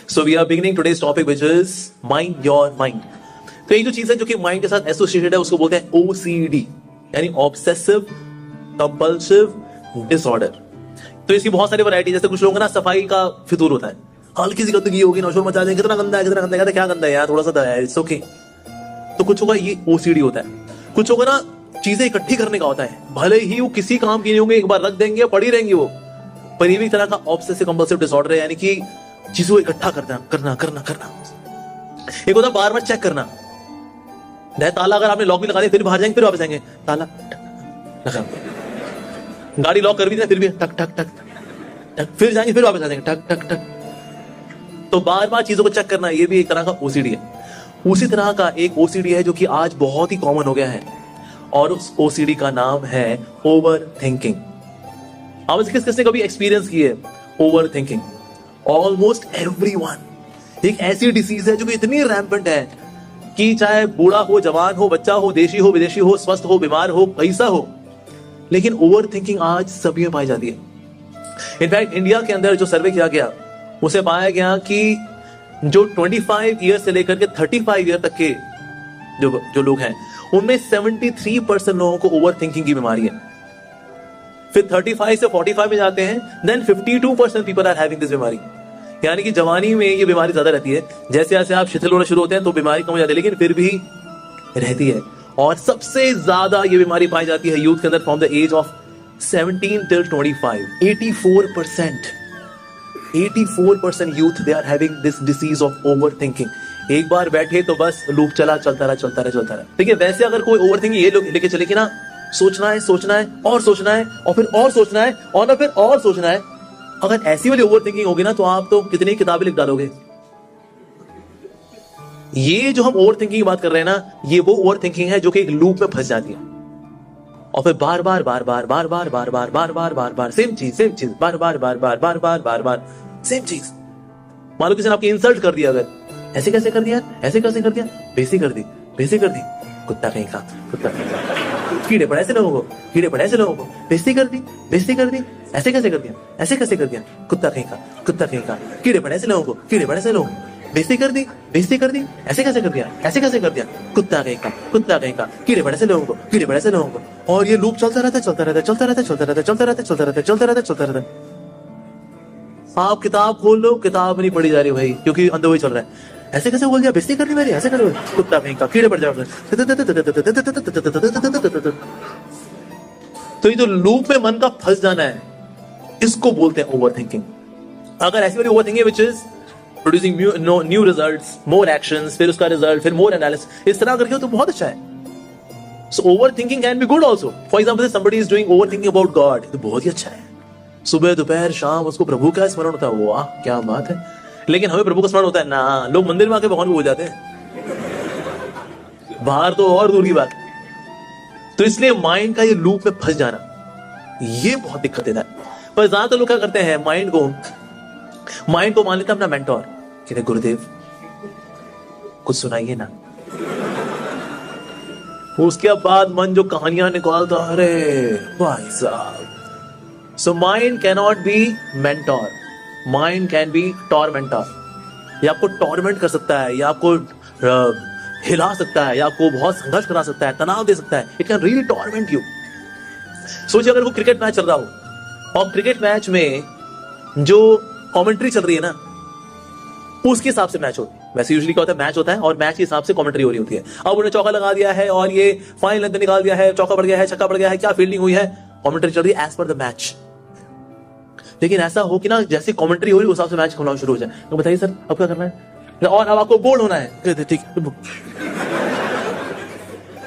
So we are beginning today's topic which is mind your mind. तो एक जो चीज है जो कि माइंड के साथ एसोसिएटेड है उसको बोलते हैं OCD यानी ऑब्सेसिव कंपल्सिव डिसऑर्डर। तो इसकी बहुत सारी वैरायटी, जैसे कुछ लोगों का ना सफाई का फितूर होता है, हल्की सी गंदगी होगी ना शोर मचा देंगे, कितना गंदा है कितना गंदा है, क्या गंदा है यार, थोड़ा सा दया है, इट्स ओके। तो कुछ होगा ये OCD होता है। कुछ होगा ना चीजें इकट्ठी करने का होता है, भले ही वो किसी काम की नहीं होंगे, एक बार रख देंगे पड़ी रहेंगी वो, पर ये भी तरह का ऑब्सेसिव कंपल्सिव डिसऑर्डर है, यानी कि चीजों को इकट्ठा करना करना करना करना। एक होता है बार बार चेक करना, ताला अगर आपने लॉक भी लगा दिया फिर बाहर जाएंगे फिर वापस आएंगे, ताला लगा, गाड़ी लॉक कर भी दिया फिर भी टक टक टक टक, फिर जाएंगे फिर वापस आ जाएंगे टक टक टक। तो बार बार चीजों को चेक करना ये भी एक तरह का OCD है। उसी तरह का एक OCD है जो कि आज बहुत ही कॉमन हो गया है, और उस OCD का नाम है ओवर थिंकिंग। आप किसने कभी एक्सपीरियंस की है ओवर थिंकिंग? Almost everyone. एक ऐसी डिसीज है जो कि इतनी रैम्पेंट है कि चाहे बूढ़ा हो, जवान हो, बच्चा हो, देशी हो, विदेशी हो, स्वस्थ हो, बीमार हो, पैसा हो, लेकिन ओवर थिंकिंग आज सभी में पाई जाती है। इनफैक्ट इंडिया के अंदर जो सर्वे किया गया उसे पाया गया कि जो 25 ईयर से लेकर के 35 ईयर तक के जो लोग हैं उनमें 73% लोगों को ओवर थिंकिंग की बीमारी है। फिर 35 से 45 में जाते हैं, then 52% people are having this बीमारी। यानी कि जवानी में ये बीमारी ज्यादा रहती है, जैसे जैसे आप शिथिल होना शुरू होते हैं तो बीमारी कम हो जाती है, लेकिन फिर भी रहती है। और सबसे ज्यादा ये बीमारी पाई जाती है यूथ के अंदर from the age of 17 till 25। 84% youth they are having this disease of over thinking. एक बार बैठे तो बस लूप चलता रहा। ठीक है, वैसे अगर कोई ओवर थिंकिंग ये लोग लेके चले कि ना सोचना है और सोचना है और फिर और सोचना है और फिर और सोचना है, अगर ऐसी वाली ओवर थिंकिंग होगी ना तो आप तो कितनी किताबें लिख डालोगे। ये जो हम ओवर थिंकिंग की बात कर रहे हैं ना, ये वो ओवर थिंकिंग है जो कि एक लूप में फंस जाती है और फिर बार बार सेम चीज बार सेम चीज। मान लो किसी ने आपकी इंसल्ट कर दिया, अगर ऐसे कैसे कर दिया, बेइज्जती कर दी, कुत्ता कहीं का, कीड़े पड़े ऐसे लोगों को, बेइज्जती कर दी, ऐसे कैसे कर दिया, कुत्ता कहीं का, कीड़े पड़े ऐसे लोगों को, बेइज्जती कर दी, ऐसे कैसे कर दिया, कुत्ता कहीं का, कीड़े पड़े ऐसे लोगों को। और ये लूप चलता रहता है। आप किताब खोल लो, किताब नहीं पढ़ी जा रही भाई, क्योंकि अंदर वही चल रहा है। ऐसे कैसे बोल दिया, बेइज्जती करनी मेरी, ऐसे करो, कुत्ता कहीं का, कीड़े पड़ जाओगे। तो ये जो लूप में मन का फंस जाना है, इसको बोलते हैं ओवर थिंकिंग। अगर ऐसी वाली over thinking which is producing new results, more actions, फिर उसका रिजल्ट, फिर मोर एनालिसिस, इस तरह करके हो तो बहुत अच्छा है। So over thinking can be good also. For example somebody is doing over thinking about God, तो बहुत ही अच्छा है। सुबह दोपहर शाम उसको प्रभु का स्मरण होता है, वाह क्या बात है। लेकिन हमें प्रभु का स्मरण होता है ना, लोग मंदिर में आके भगवान को भूल जाते हैं, बाहर तो और दूर की बात। तो इसलिए माइंड का ये लूप में फंस जाना ये बहुत दिक्कत देता है। पर ज्यादातर लोग क्या करते हैं, माइंड को मान लेते हैं अपना मेंटोर, कहते गुरुदेव कुछ सुनाइए ना। उसके बाद मन जो कहानियां निकालता, अरे भाई साहब। So mind can not be mentor, mind can be tormentor. ये आपको टॉर्मेंट कर सकता है, या आपको हिला सकता है, या आपको बहुत संघर्ष करा सकता है, तनाव दे सकता है। It can really torment you. सोचिए अगर वो क्रिकेट मैच चल रहा हो और क्रिकेट मैच में जो कमेंट्री चल रही है ना, उसके हिसाब से मैच होती है। वैसे यूजुअली क्या होता है, मैच होता है और मैच के हिसाब से कमेंट्री हो रही होती है। अब उन्होंने चौका लगा दिया है और ये फाइन लेंथ निकाल दिया है, चौका पड़ गया है, छक्का पड़ गया है, क्या फील्डिंग हुई है, कमेंट्री चल रही है एज पर द मैच। लेकिन ऐसा हो कि ना जैसे कमेंट्री हो रही है उस हिसाब से मैच होना शुरू हो जाए, तो बताइए सर अब क्या करना है, और अब आपको बोल्ड होना है, ठीक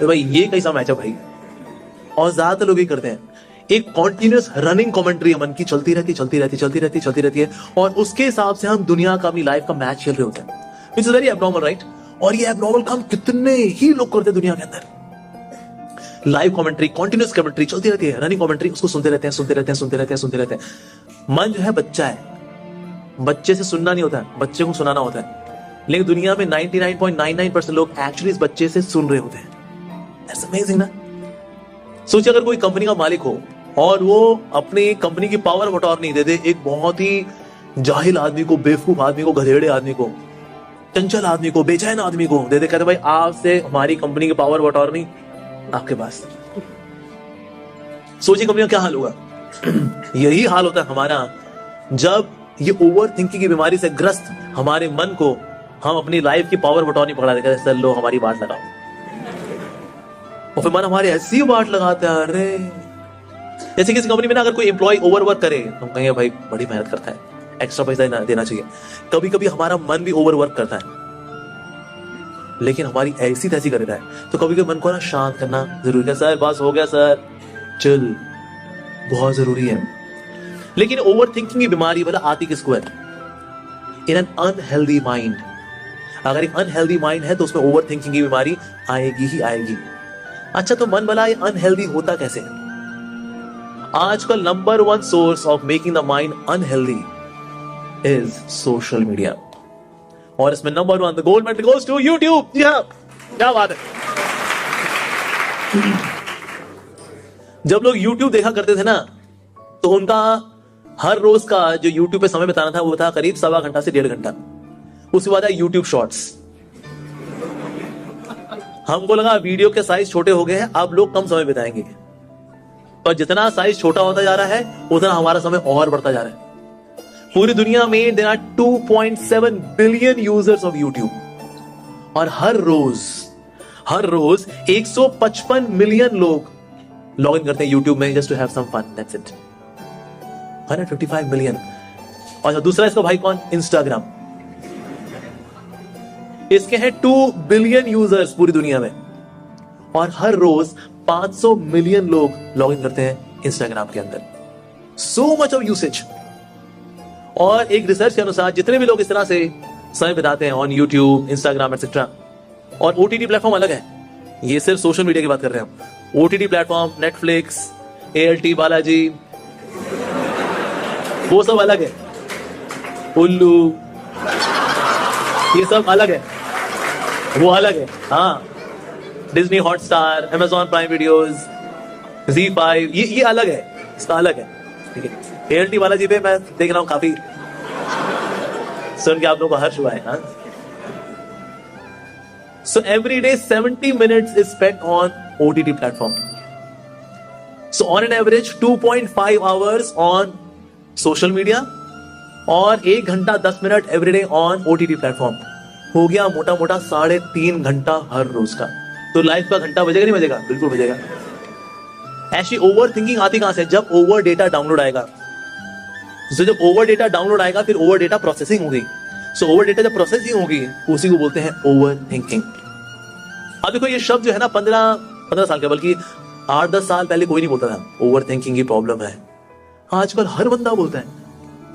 तो भाई ये कैसा मैच है भाई। और ज्यादातर लोग ये करते हैं, एक कॉन्टिन्यूस रनिंग कमेंट्री मन की चलती रहती है और उसके हिसाब से हम दुनिया का, अपनी लाइफ का मैच खेल रहे होते हैं, which is very abnormal, right. और ये एब्नॉर्मल काम कितने ही लोग करते हैं दुनिया के अंदर। लाइव कमेंट्री, कॉन्टिन्यूस कमेंट्री चलती रहती है, रनिंग कमेंट्री, उसको सुनते रहते हैं। मन जो है बच्चा है, बच्चे से सुनना नहीं होता है, बच्चे को सुनाना होता है। लेकिन दुनिया में 99.99% लोग एक्चुअली इस बच्चे से सुन रहे होते हैं। That's amazing ना। सोचिए अगर कोई कंपनी का मालिक हो और वो अपनी कंपनी की पावर बटौर नहीं दे दे एक बहुत ही जाहिल आदमी को, बेवकूफ आदमी को, गधेड़े आदमी को, चंचल आदमी को, बेचैन आदमी को दे दे, कहते भाई आपसे हमारी कंपनी की पावर बटोरनी आपके पास। सोचिए कंपनी का क्या हाल होगा। यही हाल होता है हमारा जब ये ओवर थिंकिंग की बीमारी से ग्रस्त हमारे मन को हम अपनी लाइफ की पावर बटोरनी पकड़ा देते हैं, सर लो हमारी बात लगाओ, और फिर मन हमारे ऐसी बात लगाते हैं। अरे जैसे किसी कंपनी में ना अगर कोई एम्प्लॉय ओवर वर्क करे तो हम कहेंगे भाई बड़ी मेहनत करता है, एक्स्ट्रा पैसा देना चाहिए। कभी कभी हमारा मन भी ओवर वर्क करता है लेकिन हमारी ऐसी तैसी कर देता है, तो कभी कभी मन को ना शांत करना जरूरी है। सर बस हो गया सर, चिल, बहुत जरूरी है। लेकिन ओवर थिंकिंग की बीमारी वाला आती किसको है? In an unhealthy mind. अगर एक अनहेल्दी माइंड है तो उसमें ओवर थिंकिंग की बीमारी आएगी ही आएगी। अच्छा, तो मन वाला ये अनहेल्दी होता कैसे है? आजकल number 1 source of making the mind unhealthy is social media, और इसमें number 1 the gold medal goes to YouTube. जी हाँ, क्या बात है। जब लोग यूट्यूब देखा करते थे ना तो उनका हर रोज का जो यूट्यूब पे समय बिताना था वो था करीब 1.25 घंटा से 1.5 घंटा। उसके बाद आया यूट्यूब शॉर्ट्स। हमको लगा वीडियो के साइज छोटे हो गए हैं, अब लोग कम समय बिताएंगे, पर जितना साइज छोटा होता जा रहा है उतना हमारा समय और बढ़ता जा रहा है। पूरी दुनिया में there are 2.7 billion users of YouTube, और हर रोज 155 मिलियन लोग लॉग इन करते हैं यूट्यूब में just to have some fun, that's it. 155 million. और दूसरा इसका भाई कौन? इंस्टाग्राम। इसके हैं 2 बिलियन यूजर्स पूरी दुनिया में, और हर रोज 500 मिलियन लोग लॉग इन करते हैं इंस्टाग्राम के अंदर। So much of usage. और एक रिसर्च के अनुसार जितने भी लोग इस तरह से समय बिताते हैं ऑन यूट्यूब, इंस्टाग्राम एक्सेट्रा, और ओटीटी प्लेटफॉर्म अलग है, ये सिर्फ सोशल मीडिया की बात कर रहे हैं हम। OTT platform, Netflix, ALT Balaji, वो सब अलग है। उल्लू, ये सब अलग है, वो अलग है। हाँ, Disney Hotstar, Amazon prime videos, Z5, ये अलग है, इसका अलग है, ठीक है। ALT बालाजी पे मैं देख रहा हूं काफी सुन के आप लोगों को हर्ष हुआ है। हाँ, so every day 70 minutes is spent on OTT platform. So on an average 2.5 hours on social media और 1 घंटा 10 minute every day on OTT platform. हो गया मोटा मोटा 3.5 घंटा हर रोज का। तो लाइफ का घंटा बजेगा नहीं बजेगा? बिल्कुल बजेगा। ऐसी ओवर थिंकिंग आती कहां से? जब ओवर डेटा डाउनलोड आएगा। तो जब ओवर डेटा डाउनलोड आएगा फिर ओवर डेटा प्रोसेसिंग होगी। सो ओवर डेटा जब प्रोसेसिंग होगी उसी को बोलते हैं ओवर थिंकिंग। अब देखो ये शब्द जो है ना 15 साल का, बल्कि 8-10 साल पहले कोई नहीं बोलता था ओवर थिंकिंग की प्रॉब्लम है। आजकल हर बंदा बोलता है।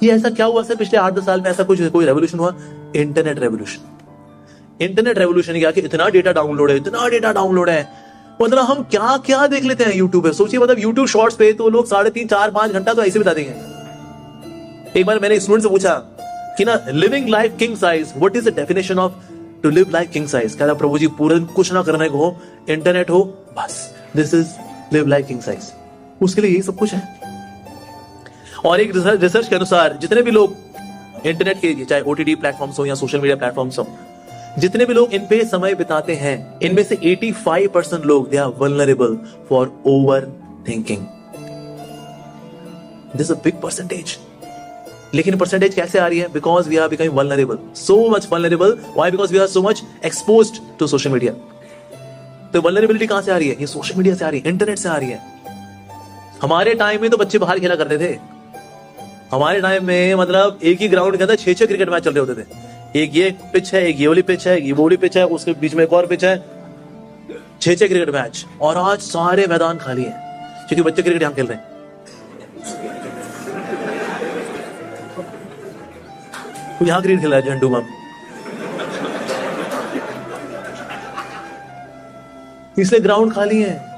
ये ऐसा क्या हुआ सर पिछले 8-10 साल में? ऐसा कोई रेवोल्यूशन हुआ? Internet revolution. इंटरनेट रेवोल्यूशन क्या कि इतना डेटा डाउनलोड है, इतना डेटा डाउनलोड है, मतलब हम क्या क्या देख लेते हैं यूट्यूब पे। सोचिए, मतलब यूट्यूब शॉर्ट्स पे तो लोग 3.5, 4, 5 घंटा तो ऐसे बिता देंगे। एक बार मैंने स्टूडेंट से पूछा कि ना living life king size, what is the definition of to live life king size? कह रहा प्रभु जी पूरे दिन कुछ ना करने को हो, इंटरनेट हो, बस this is live life king size. उसके लिए यही सब कुछ है। और एक रिसर्च के अनुसार जितने भी लोग इंटरनेट के, चाहे OTT प्लेटफॉर्म्स हो या सोशल मीडिया प्लेटफॉर्म्स हो, जितने भी लोग इन पे समय बिताते हैं, इनमें से 85% लोग they are vulnerable for over thinking. This a big percentage. लेकिन परसेंटेज कैसे आ रही है? Because we are becoming vulnerable, so much vulnerable. Why? Because we are so much exposed to social media. तो वल्नरेबिलिटी कहां से आ रही है? ये सोशल मीडिया से आ रही है, इंटरनेट से आ रही है। हमारे टाइम में तो बच्चे बाहर खेला करते थे। हमारे टाइम में मतलब एक ही ग्राउंड के अंदर 6-6 क्रिकेट मैच चल रहे होते थे। एक ये पिच है, एक ये वाली पिच है, ये वो वाली पिच है, उसके बीच में एक और पिच है, 6-6 क्रिकेट मैच। और आज सारे मैदान खाली हैं क्योंकि बच्चे क्रिकेट यहां खेल रहे हैं। यहां क्रिकेट खेल रहा है झंडू बम, इसलिए ग्राउंड खाली है,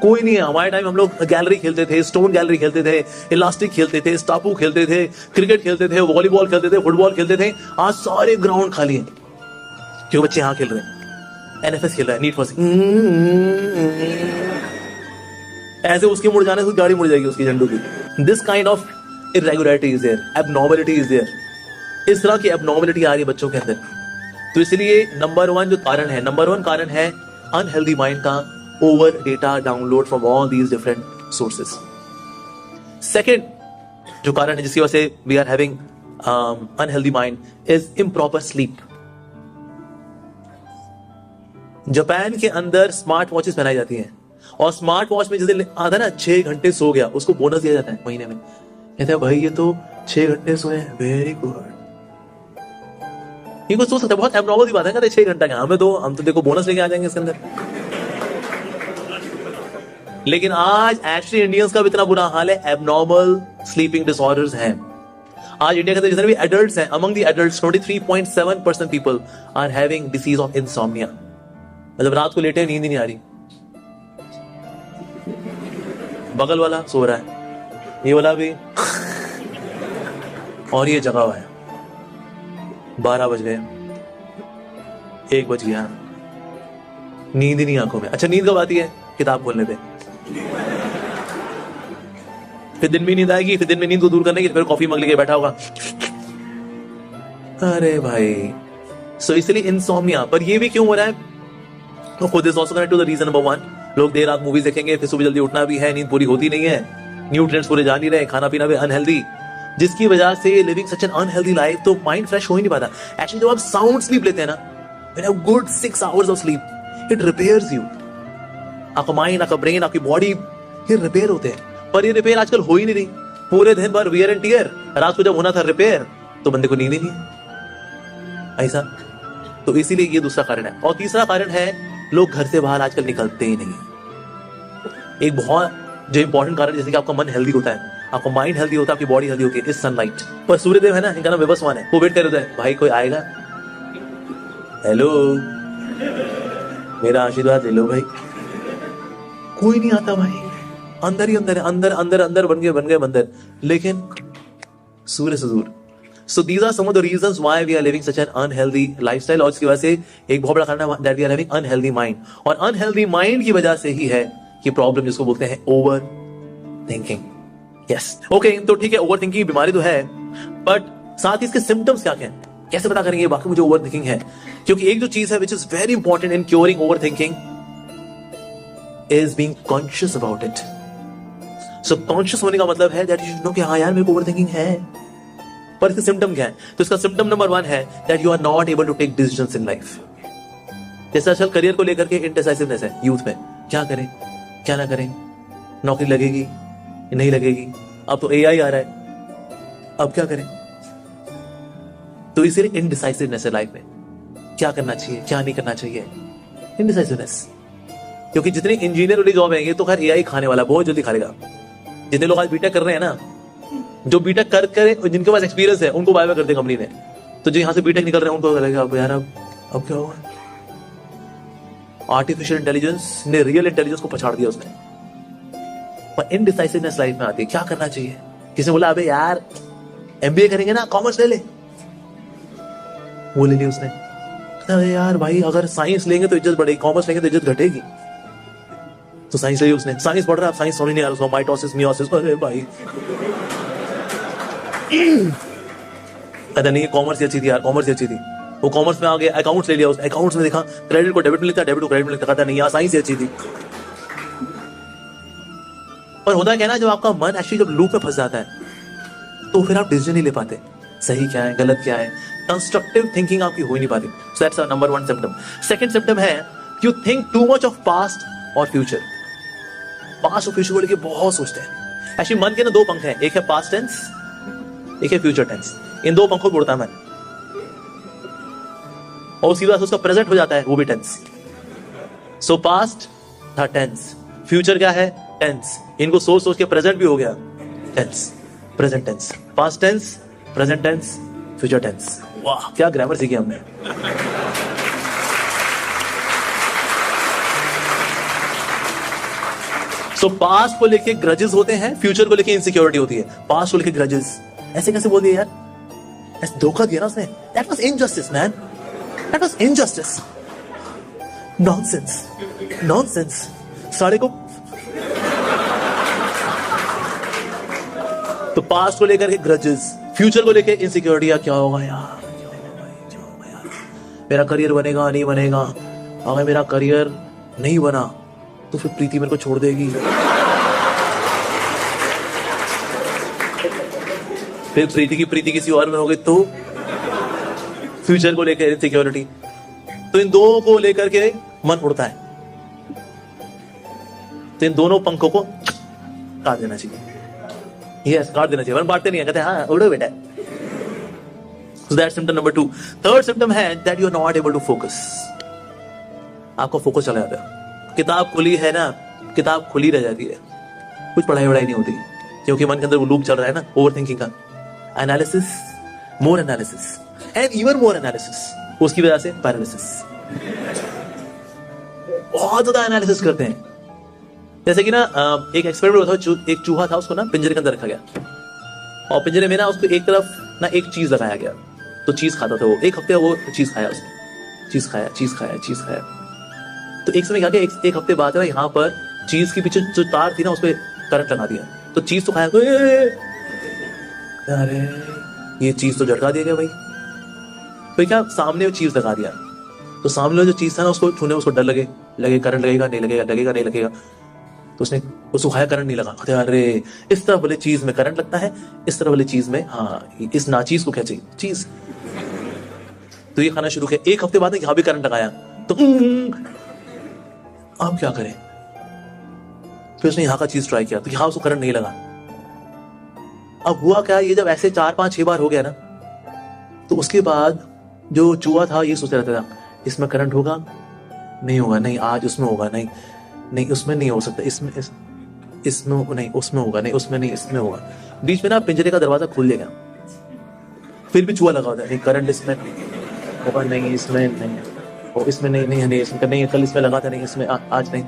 कोई नहीं है। हमारे टाइम हम लोग गैलरी खेलते थे, स्टोन गैलरी खेलते थे, इलास्टिक खेलते थे, स्टापू खेलते थे, क्रिकेट खेलते थे, वॉलीबॉल खेलते थे, फुटबॉल खेलते थे। आज सारे ग्राउंड खाली हैं क्यों? बच्चे यहां खेल रहे हैं, NFS खेल रहा है, नीड फॉर ऐसे उसके मुड़ जाने से गाड़ी मुड़ जाएगी उसकी झंडू की। This kind of irregularity is there, abnormality is there. इस तरह की एबनॉर्मलिटी आ रही है बच्चों के अंदर। तो इसलिए नंबर वन कारण है अनहेल्दी माइंड का over data download from all these different sources. Second जो कारण है जिसकी वजह से we are having unhealthy mind is improper sleep. Japan के अंदर स्मार्ट वॉचेस पहनाई जाती हैं और स्मार्ट वॉच में जैसे आता है ना 6 घंटे सो गया उसको बोनस दिया जाता है महीने में। कहते हैं भाई ये तो 6 घंटे सोए, वेरी गुड। ये कुछ सोच सकता है, बहुत एबनॉर्मल सी बात है। कहते 6 घंटा क्या, हम तो देखो बोनस लेके आ जाएंगे इसके अंदर। लेकिन आज एक्चुअली इंडियंस का भी इतना बुरा हाल है, एबनॉर्मल स्लीपिंग डिसऑर्डर्स हैं। आज इंडिया के अंदर जितने भी एडल्ट्स हैं, among the adults 23.7% people are having disease of insomnia. मतलब रात को लेटे नींद ही नहीं आ रही, बगल वाला सो रहा है, ये वाला भी और ये जगा हुआ है। 12 बज गए, 1 बज गया, नींद ही नहीं आंखों में। अच्छा नींद कब आती है? किताब खोलने पे। फिर दिन में नींद आएगी, फिर दिन में नींद को दूर करने की फिर कॉफी मग लेके बैठा होगा। अरे भाई, सो इसलिए इंसोम्निया। पर ये भी क्यों हो रहा है? तो खुद is also connected to the reason number 1। लोग देर रात मूवीज देखेंगे, फिर सुबह जल्दी उठना भी है, नींद पूरी होती नहीं है, न्यूट्रिएंट्स पूरे जा नहीं रहे, खाना पीना भी अनहेल्दी, जिसकी वजह से living such an unhealthy life. तो माइंड फ्रेश हो ही नहीं पाता। एक्चुअली जब आप साउंड स्लीप लेते हैं ना, when you have good 6 hours of sleep, it repairs you. आपका माइंड, आपका ब्रेन, आपकी बॉडी, ये रिपेयर होते हैं। पर ये रिपेयर आजकल हो ही नहीं रही। पूरे दिन भर वियर एंड टियर, रात को जब होना था रिपेयर तो बंदे को नींद ही नहीं ऐसा। तो इसीलिए ये दूसरा कारण है। और तीसरा कारण है लोग घर से बाहर आजकल निकलते ही नहीं। एक बहुत जो इंपॉर्टेंट कारण, जैसे कि आपका मन हेल्दी होता है, आपका माइंड हेल्दी होता है, आपकी बॉडी हेल्दी होती है, इस सनलाइट। पर सूर्यदेव है ना, इनका नाम विवस्वान है, वो वेट कर रहे हैं भाई कोई आएगा, हेलो मेरा आशीर्वाद ले लो भाई। कोई नहीं आता भाई, अंदर ही अंदर है, अंदर अंदर अंदर बन गए मंदिर, लेकिन सूर्य से दूर। So these are some of the reasons why we are living such an unhealthy lifestyle। और इसकी वजह से एक बहुत बड़ा कारण है that we are having unhealthy mind। और unhealthy mind की वजह से ही है ये प्रॉब्लम जिसको बोलते हैं ओवर थिंकिंग। यस, ओके, तो ठीक है, ओवर थिंकिंग की बीमारी तो है, बट साथ ही इसके सिम्टम्स क्या क्या हैं, कैसे पता करेंगे बाकी मुझे ओवर थिंकिंग है? क्योंकि एक जो चीज है which is very important in curing over thinking is being conscious about it. So conscious होने का मतलब है दैट यू शुड नो कि हाँ यार मेरे को ओवर थिंकिंग है। पर इसका सिम्टम क्या है? तो इसका सिम्टम नंबर 1 है that you are not able to take decisions in life. जैसे आजकल करियर को लेकर के इंडिसाइसिवनेस है यूथ में, क्या करें क्या ना करें, नौकरी लगेगी नहीं लगेगी, अब तो एआई आ रहा है, अब क्या करें? तो इसीलिए इंडिसाइसिवनेस है लाइफ में, क्या करना चाहिए क्या नहीं करना चाहिए, इंडिसाइसिवनेस। क्योंकि जितने इंजीनियर वाली जॉब है ये तो खैर एआई खाने वाला, बहुत जल्दी खा लेगा। जितने लोग आज बीटेक कर रहे हैं ना, जो बीटेक कर जिनके पास एक्सपीरियंस है उनको बाय बाय कर दे कंपनी ने। तो जो यहां से बीटेक निकल रहे हैं उनको लगेगा अब यार अब क्या होगा। आर्टिफिशियल इंटेलिजेंस ने रियल इंटेलिजेंस को पछाड़ दिया उसने। पर इनडिसाइसिवनेस लाइफ में आती है, क्या करना चाहिए? किसी ने बोला अबे यार एमबीए करेंगे ना, कॉमर्स ले ले, वो ले ली उसने। अरे यार भाई अगर साइंस लेंगे तो इज्जत बढ़ेगी, कॉमर्स लेंगे तो इज्जत घटेगी, तो साइंस ले ली उसने। साइंस पढ़ रहा है, साइंस समझ नहीं आ रहा, माइटोसिस मियोसिस, अरे भाई पता नहीं कॉमर्स ही अच्छी थी यार, कॉमर्स ही अच्छी थी। वो कॉमर्स में आ गया, अकाउंट्स ले लिया उसने, अकाउंट्स में देखा क्रेडिट को डेबिट में लिखता, डेबिट को क्रेडिट में लिखता, कहता नहीं यार साइंस ही अच्छी थी। पर होता क्या ना, जब आपका मन एक्चुअली जब लूप में फंस जाता है तो फिर आप डिसीजन नहीं ले पाते, सही क्या है गलत क्या है, कंस्ट्रक्टिव थिंकिंग आपकी हो ही नहीं पाती। So that's number 1 symptom. Second symptom है you think too much of past और फ्यूचर। पास्ट और फ्यूचर को लेके बहुत सोचते हैं। एक्चुअली मन के ना 2 पंख हैं, एक है पास्ट टेंस, एक है फ्यूचर टेंस। इन 2 पंखों पर उड़ता है मन, और उसी वजह से उसका प्रेजेंट हो जाता है वो भी टेंस। सो पास्ट था टेंस, फ्यूचर क्या है टेंस। इनको सोच सोच के प्रेजेंट भी हो गया tense, present tense, past tense, present tense, future tense. वाह क्या ग्रामर सीखी हमने। सो पास्ट को लेके ग्रजेस होते हैं, फ्यूचर को लेके इनसिक्योरिटी होती है। पास्ट को लेके ग्रजेस, ऐसे कैसे बोल दिया यार, ऐसे धोखा दिया ना उसने, that was injustice man, that was injustice, nonsense nonsense. सारे को तो पास्ट को लेकर के ग्रजेस, फ्यूचर को लेके इनसिक्योरिटी, क्या होगा यार, मेरा करियर बनेगा नहीं बनेगा, अगर मेरा करियर नहीं बना तो फिर प्रीति मेरे को छोड़ देगी, फिर प्रीति किसी और में हो गई तो फ्यूचर को लेकर इनसिक्योरिटी। तो इन दो को लेकर के मन उड़ता है, तो इन दोनों पंखों को काट देना चाहिए। यस, काट देना चाहिए, वरना बांटते नहीं है, कहते हैं हाँ उड़ो बेटा। So that's symptom number 2. Third symptom है that you are not able to focus. आपको फोकस चला जाता है, किताब खुली है ना, किताब खुली रह जाती है, कुछ पढ़ाई वढ़ाई नहीं होती, क्योंकि मन के अंदर वो लूप चल रहा है ना, ओवर थिंकिंग का, analysis, more analysis and even more analysis, उसकी वजह से पैरालिसिस, बहुत ज्यादा एनालिसिस करते हैं। जैसे कि ना एक एक्सपेरिमेंट हुआ था, एक चूहा था, उसको ना पिंजरे के अंदर रखा गया, और पिंजरे में ना उसको एक तरफ ना एक चीज लगाया गया, तो चीज खाता था वो, एक हफ्ते वो चीज खाया उसने, चीज खाया। तो एक समय क्या किया, एक हफ्ते बाद ना यहाँ पर चीज के पीछे जो तार थी ना, उस पर करंट लगा दिया, तो चीज तो खाया, तो अरे ये चीज तो झटका दिया गया भाई। तो क्या, सामने वो चीज लगा दिया, तो सामने जो चीज था ना, उसको छूने उसको डर लगे करंट लगेगा नहीं लगेगा, तो उसने उसको खाया, करंट नहीं लगा, अरे इस तरफ वाली चीज में करंट लगता है, इस तरफ वाली चीज में हाँ, इस नाचीज को क्या चाहिए, चीज। तो ये खाना शुरू किया, एक हफ्ते बाद यहाँ भी करंट लगाया, तो अब क्या करें, फिर उसने यहाँ का चीज ट्राई किया, तो यहाँ उसको करंट नहीं लगा। अब हुआ क्या, ये जब ऐसे 4 5 6 बार हो गया ना, तो उसके बाद जो चूहा था ये सोचता रहता था, इसमें करंट होगा नहीं होगा, नहीं आज उसमें होगा, नहीं उसमें नहीं हो सकता, इसमें नहीं, उसमें होगा नहीं, उसमें नहीं, इसमें होगा। बीच में ना पिंजरे का दरवाजा खुल जाएगा, फिर भी चूहा लगा होता है, नहीं करंट इसमें होगा, नहीं इसमें नहीं, और इसमें नहीं इसमें नहीं, कल इसमें लगा था, नहीं इसमें आज नहीं।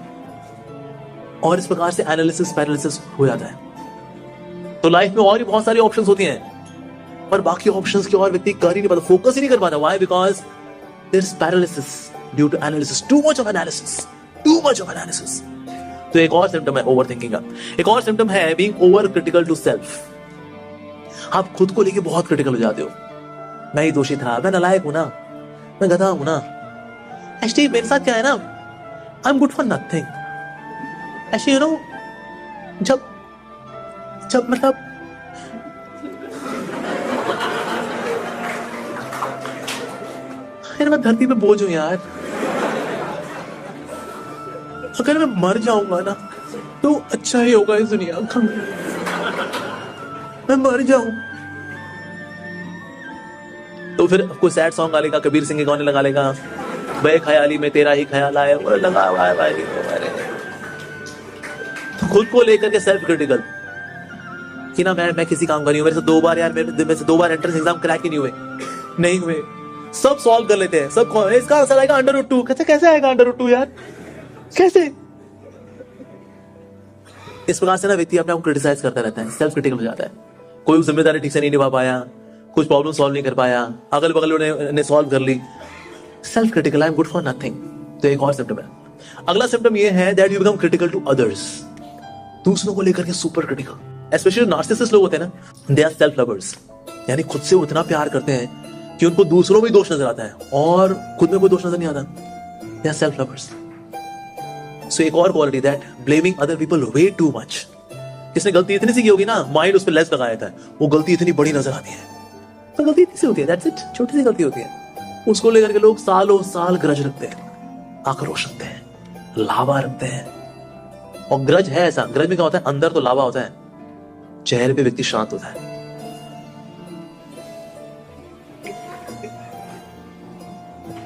और इस प्रकार से एनालिसिस पैरालिसिस हो जाता है। तो लाइफ में और भी बहुत सारी ऑप्शंस होती हैं, पर बाकी ऑप्शंस की और व्यक्ति कर ही नहीं पाता, फोकस ही नहीं कर पाता। Why? Because there is paralysis due to analysis, too much of analysis. तो एक और सिम्टम है ओवरथिंकिंग का। एक और सिम्टम है being over critical to self. आप खुद को लेके बहुत क्रिटिकल हो जाते हो, मैं ही दोषी था, मैं नालायक हूं ना, मैं गधा हूं ना। एक्चुअली मेरे साथ क्या है ना, आई am good for nothing. Actually you know, जब मतलब यार मैं धरती पे बोझ हूं यार, अगर मैं मर जाऊंगा ना तो अच्छा ही होगा इस दुनिया का, मैं मर जाऊं। तो फिर कोई सैड सॉन्ग गा लेगा, कबीर सिंह के गाने लगा लेगा, बे ख्याली में तेरा ही ख्याल आया, लगा हुआ है भाई। तो खुद को लेकर के सेल्फ क्रिटिकल कि ना मैं किसी काम का नहीं हूं, मेरे से 2 बार यार, मेरे से 2 बार एंट्रेंस एग्जाम क्रैक ही नहीं हुए। सब सॉल्व कर लेते हैं, सब इसका आंसर आएगा √2। कैसे आएगा √2 यार, कैसे? इस प्रकार से ना व्यक्ति अपने आप को क्रिटिसाइज करता रहता है, सेल्फ क्रिटिकल हो जाता है। कोई जिम्मेदारी ठीक से नहीं निभा पाया, कुछ प्रॉब्लम सॉल्व नहीं कर पाया, अगल बगल ने सॉल्व कर ली, self critical, I am good for nothing. तो एक और सिम्टम है। अगला सिम्टम ये है that you become critical to others, दूसरों को लेकर के सुपर क्रिटिकल। स्पेशली नार्सिसिस्ट लोग होते हैं ना, दे आर सेल्फ लवर्स, यानी खुद से उतना प्यार करते हैं कि उनको दूसरों में दोष नजर आता है और खुद में कोई दोष नजर नहीं आता। They are self lovers. So एक और quality that blaming other people way too much. किसने गलती इतनी सी की होगी ना, माइंड उस पर लेस लगाया था, वो गलती इतनी बड़ी नजर आती है। तो गलती इतनी सी होती है, दैट्स इट, छोटी सी गलती होती है, उसको लेकर के लोग सालों साल ग्रज रखते हैं, आक्रोश रखते हैं, लावा रखते हैं। और ग्रज है ऐसा, ग्रज में क्या होता है, अंदर तो लावा होता है, चेहरे पे व्यक्ति शांत होता है।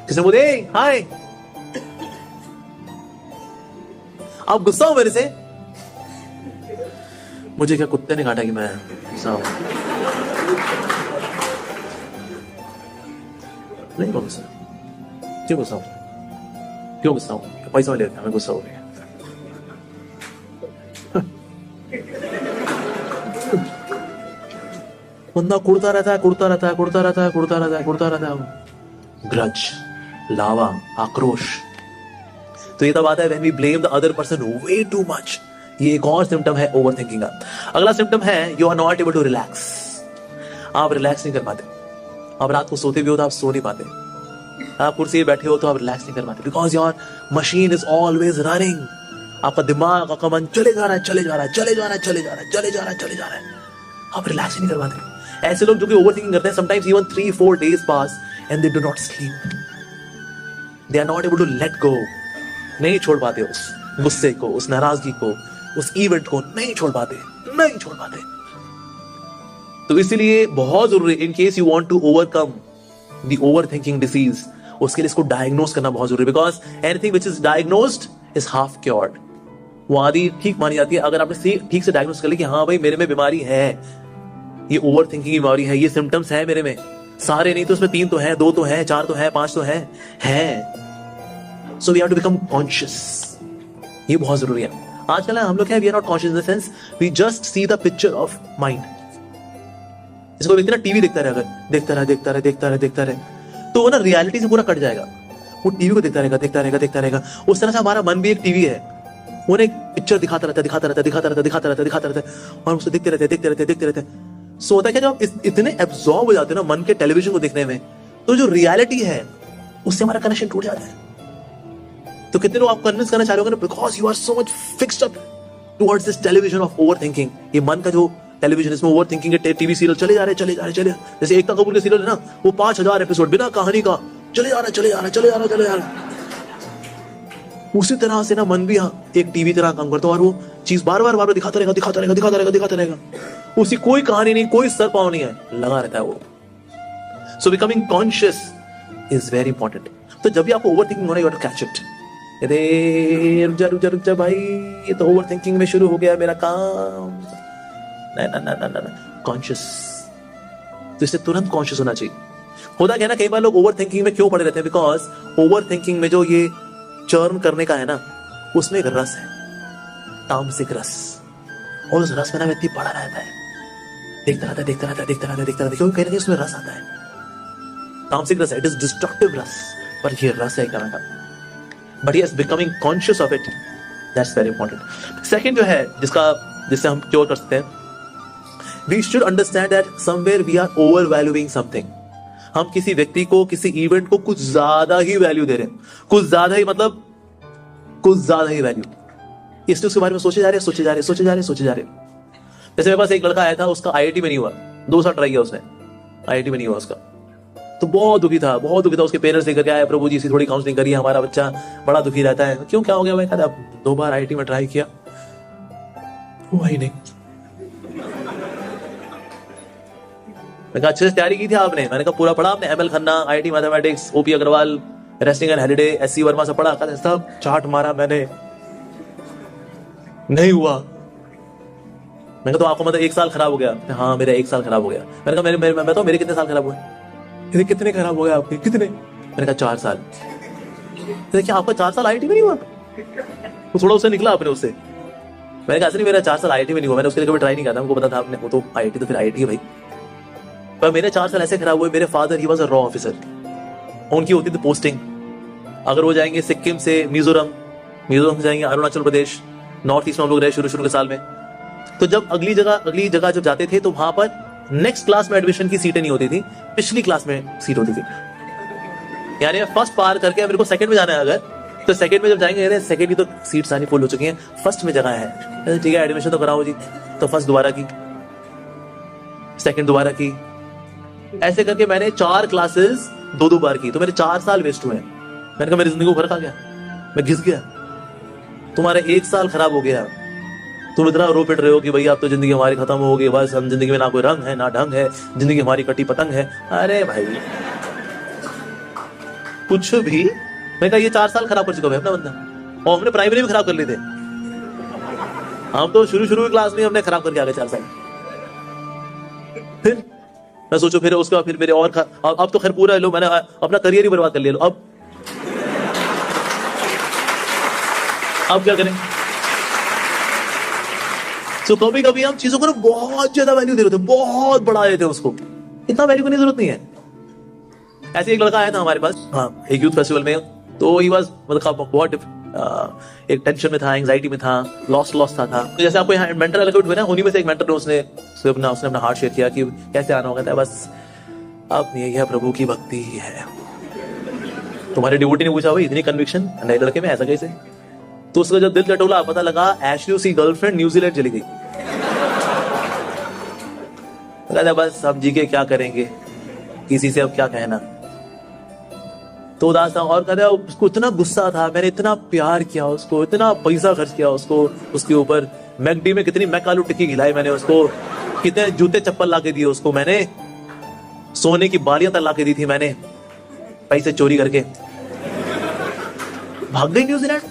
किसने बोले हाय, आप गुस्सा हो मेरे से? मुझे क्या कुत्ते ने काटा कि मैं गुस्सा हूं? नहीं गुस्सा। क्यों गुस्सा हूं? क्यों गुस्सा हूं? पैसा ले लेता, मैं गुस्सा हो गया। बंदा कुड़ता रहता है। ग्रज, लावा, आक्रोश। तो ये तब आता है when we blame the other person way too much। ये एक और सिम्टम है ओवरथिंकिंग का। अगला सिम्टम है you are not able to relax। आप रिलैक्स नहीं कर पाते। आप रात को सोते भी हो तो आप सो नहीं पाते। आप कुर्सी पे बैठे हो तो आप रिलैक्स नहीं कर पाते, because your machine is always running. आपका दिमाग, आपका मन चले जा रहा है, चले जा रहा है, चले जा रहा है, चले जा रहा है, चले जा रहा है, चले जा रहा है। आप रिलैक्स नहीं कर पाते। ऐसे लोग जो कि ओवर थिंकिंग करते हैं, sometimes even 3-4 days pass and they do not sleep. They are not able to let go. नहीं छोड़ पाते उस गुस्से को, उस नाराजगी को, उस इवेंट को नहीं छोड़ पाते, नहीं छोड़ पाते। तो इसीलिए बहुत जरूरी, in case you want to overcome the over thinking disease, उसके लिए इसको डायग्नोज करना बहुत जरूरी, because anything which is diagnosed is half cured. वो आदि ठीक मानी जाती है अगर आपने ठीक से डायग्नोज कर लिया कि हाँ भाई मेरे में बीमारी है, ये ओवर थिंकिंग की बीमारी है, ये सिम्टम्स है मेरे में, सारे नहीं तो उसमें 3 तो है, 2 तो है, 4 तो है, 5 तो है। So we have to become conscious. ये बहुत जरूरी है। आजकल हम लोग we are not conscious in the sense we just see the picture of mind. इसको व्यक्ति ना टीवी देखता रहे, अगर देखता रहे देखता रहे देखता रहे देखता रहे तो वो ना रियलिटी से पूरा कट जाएगा। वो टीवी को देखता रहेगा देखता रहेगा देखता रहेगा। उस तरह से हमारा मन भी एक टीवी है, वो एक पिक्चर दिखाता रहता है दिखाता रहता है दिखाता रहता है दिखाता रहता है दिखाता रहता है, और उसको देखते रहते देखते रहते देखते रहते। सो होता है क्या, जब आप इतने एब्जॉर्ब हो जाते हैं ना मन के टेलीविजन को देखने में, तो जो रियलिटी है उससे हमारा कनेक्शन टूट जाता है। तो कितने लोग आप कन्विंस करना चाह रहे हो, because you are so much fixed up towards this television of over thinking. ये मन का जो टेलीविजन, इसमें ओवर थिंकिंग के टीवी सीरियल चले जा रहे चले जा रहे चले। जैसे एकता कपूर के सीरियल है ना, वो 5000 एपिसोड बिना कहानी का चले जा रहे चले जा रहे चले जा रहे चले जा रहे। उसी तरह से ना मन भी एक टीवी तरह काम करता है, और वो चीज बार बार बार बार दिखाता रहेगा दिखाता रहेगा दिखाता रहेगा दिखाता रहेगा। उसी कोई कहानी नहीं, कोई सर पाव नहीं है, लगा रहता है वो। So becoming conscious is very important. तो जब भी आपको ओवर थिंकिंग होना, you have to catch it. अरे रुक जा भाई, ये तो ओवर थिंकिंग में शुरू हो गया मेरा काम। ना ना ना ना ना, कॉन्शियस। तो इससे तुरंत कॉन्शियस होना चाहिए। होता क्या ना, कई बार लोग ओवर थिंकिंग में क्यों पड़े रहते हैं, बिकॉज ओवर थिंकिंग में जो ये चर्न करने का है ना, उसमें एक रस है, तामसिक रस, और उस रस में ना व्यक्ति पड़ा रहता है, देखता रहता है देखता रहता है देखता रहता है देखता रहता है, क्योंकि कहीं ना कहीं उसमें रस आता है। तामसिक रस है, इट इज डिस्ट्रक्टिव रस, पर ये रस है एक तरह का। But yes, becoming conscious of it, that's very important. Second जो है जिससे हम क्योर कर सकते हैं, we should understand that somewhere we are over valuing something. हम किसी व्यक्ति को, किसी इवेंट को कुछ ज्यादा ही वैल्यू दे रहे हैं, कुछ ज्यादा ही, मतलब कुछ ज्यादा ही वैल्यू, इसलिए उसके बारे में सोचे जा रहे सोचे जा रहे सोचे जा रहे सोचे जा रहे। जैसे मेरे पास एक लड़का आया था, उसका आईआईटी में नहीं हुआ, 2 साल ट्राई किया उसने, आईआईटी में नहीं हुआ उसका, तो बहुत दुखी था, बहुत दुखी था। उसके पेरेंट्स लेकर के आए, प्रभु जी इसकी थोड़ी काउंसलिंग करिए, हमारा बच्चा बड़ा दुखी रहता है। क्यों, क्या हो गया? मैं कहा 2 बार आईआईटी में ट्राई किया, हुआ ही नहीं। मैं कहा अच्छे से तैयारी की थी आपने? मैंने कहा पूरा पढ़ा आपने, ML Khanna, IIT mathematics, OP Agrawal, Resnick and Halliday, SC Verma से पढ़ा? कहा सब चार्ट मारा मैंने, नहीं हुआ। मैंने कहा तो आपको मतलब 1 साल खराब हो गया? हाँ मेरा 1 साल खराब हो गया। मैंने कहा मैं बताऊं मेरे कितने साल खराब हुए? मेरे कितने खराब हो गए आपके? कितने? मैंने कहा 4 साल। देखिए आपका 4 साल आईआईटी में नहीं हुआ? तो थोड़ा उससे निकला आपने उससे। मैंने कहा नहीं मेरा 4 साल आईआईटी में नहीं हुआ, मैंने उसके लिए कभी ट्राई नहीं किया था, हमको पता था आपने, वो तो आईआईटी तो फिर आईआईटी है भाई। पर मेरे 4 साल ऐसे खराब हुए, मेरे father he was a raw officer, उनकी होती थी पोस्टिंग, अगर वो जाएंगे सिक्किम से मिजोरम से जाएंगे अरुणाचल प्रदेश, नॉर्थ ईस्ट में हम लोग रहे शुरू के साल में। तो जब अगली जगह जब जाते थे तो वहां पर नेक्स्ट क्लास में एडमिशन की सीटें नहीं होती थी, पिछली क्लास में सीट होती थी। यानी फर्स्ट पार करके मेरे को सेकंड में जाना है, अगर तो सेकंड में जब जाएंगे, सेकंड की तो सीट सारी फुल हो चुकी हैं, फर्स्ट में जगह है, ठीक है एडमिशन तो कराओ जी। तो फर्स्ट दोबारा की, सेकंड दोबारा की, ऐसे करके मैंने 4 क्लासेस 2 बार की, तो मेरे 4 साल वेस्ट हुए। मैंने कहा मेरी जिंदगी को फर्क आ गया, मैं घिस गया। तुम्हारा 1 साल खराब हो गया, तुम इतना रो पिट रहे हो कि भैया अब तो जिंदगी हमारी खत्म हो गई, बस हम जिंदगी में ना कोई रंग है ना ढंग है, जिंदगी हमारी कटी पतंग है। अरे भाई कुछ भी। मैं कहा ये 4 साल खराब कर चुका है अपना बंदा, और हमने प्राइमरी में खराब कर लिए थे, हम तो शुरू की क्लास में हमने खराब करके आ गए 4 साल। फिर मैं सोचो, फिर उसके बाद फिर मेरे और अब तो खैर पूरा लो, मैंने अपना करियर ही बर्बाद कर लिया। लो अब क्या करें? तो कभी कभी हम चीजों को ना बहुत ज्यादा वैल्यू दे रहे थे, बहुत बढ़ा देते हैं उसको, इतना वैल्यू करने की जरूरत नहीं है। ऐसे एक लड़का आया था हमारे पास, हाँ एक यूथ फेस्टिवल में, तो ही वाज मतलब बहुत एक टेंशन में था, एंजाइटी में था, लॉस था। तो जैसे आपको यहाँ मेंटर अलग हुए ना, उन्हीं में से एक मेंटर ने उसने अपना हार्ट शेयर किया कि कैसे आना होगा था। बस अब यह प्रभु की भक्ति ही है। तुम्हारे डिवोटी ने पूछा भाई इतनी कन्विक्शन नए लड़के में ऐसा कैसे? तो उसका जब दिल टटोला, पता लगा एशली उसकी गर्लफ्रेंड न्यूजीलैंड चली गई। कहता बस अब जी के क्या करेंगे, किसी से अब क्या कहना। तो उदास था और कहता उसको इतना गुस्सा था, मैंने इतना प्यार किया उसको, इतना पैसा खर्च किया उसको, उसके ऊपर मैकडी में कितनी मैक आलू टिक्की खिलाई मैंने उसको, कितने जूते चप्पल ला के दिए उसको मैंने, सोने की बालियां तक ला के दी थी मैंने, पैसे चोरी करके। भाग गई न्यूजीलैंड।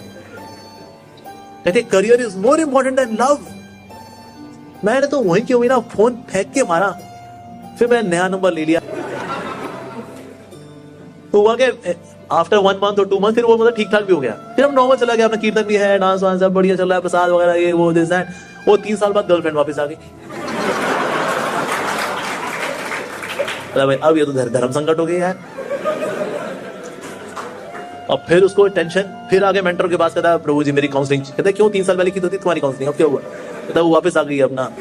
कहते career is more important than love. मैंने तो वहीं की हुई ना, फोन फेंक के मारा, फिर मैंने नया नंबर ले लिया। तो हुआ कि आफ्टर 1 month और 2 month फिर वो मतलब ठीक ठाक भी हो गया। फिर हम नॉर्मल चला गया, अपना कीर्तन भी है, डांस वांस सब बढ़िया चल रहा है, प्रसाद वगैरह ये वो दिस दैट। वो 3 साल बाद गर्लफ्रेंड वापस आ गई। अब ये तो धर्म संकट हो गया यार। अब फिर उसको टेंशन, फिर आगे मेंटर के पास कहता है प्रभु जी मेरी काउंसलिंग। कहता है क्यों 3 साल पहले की तो थी तुम्हारी काउंसलिंग, अब क्या हुआ? कहता वो वापस आ गई अपना।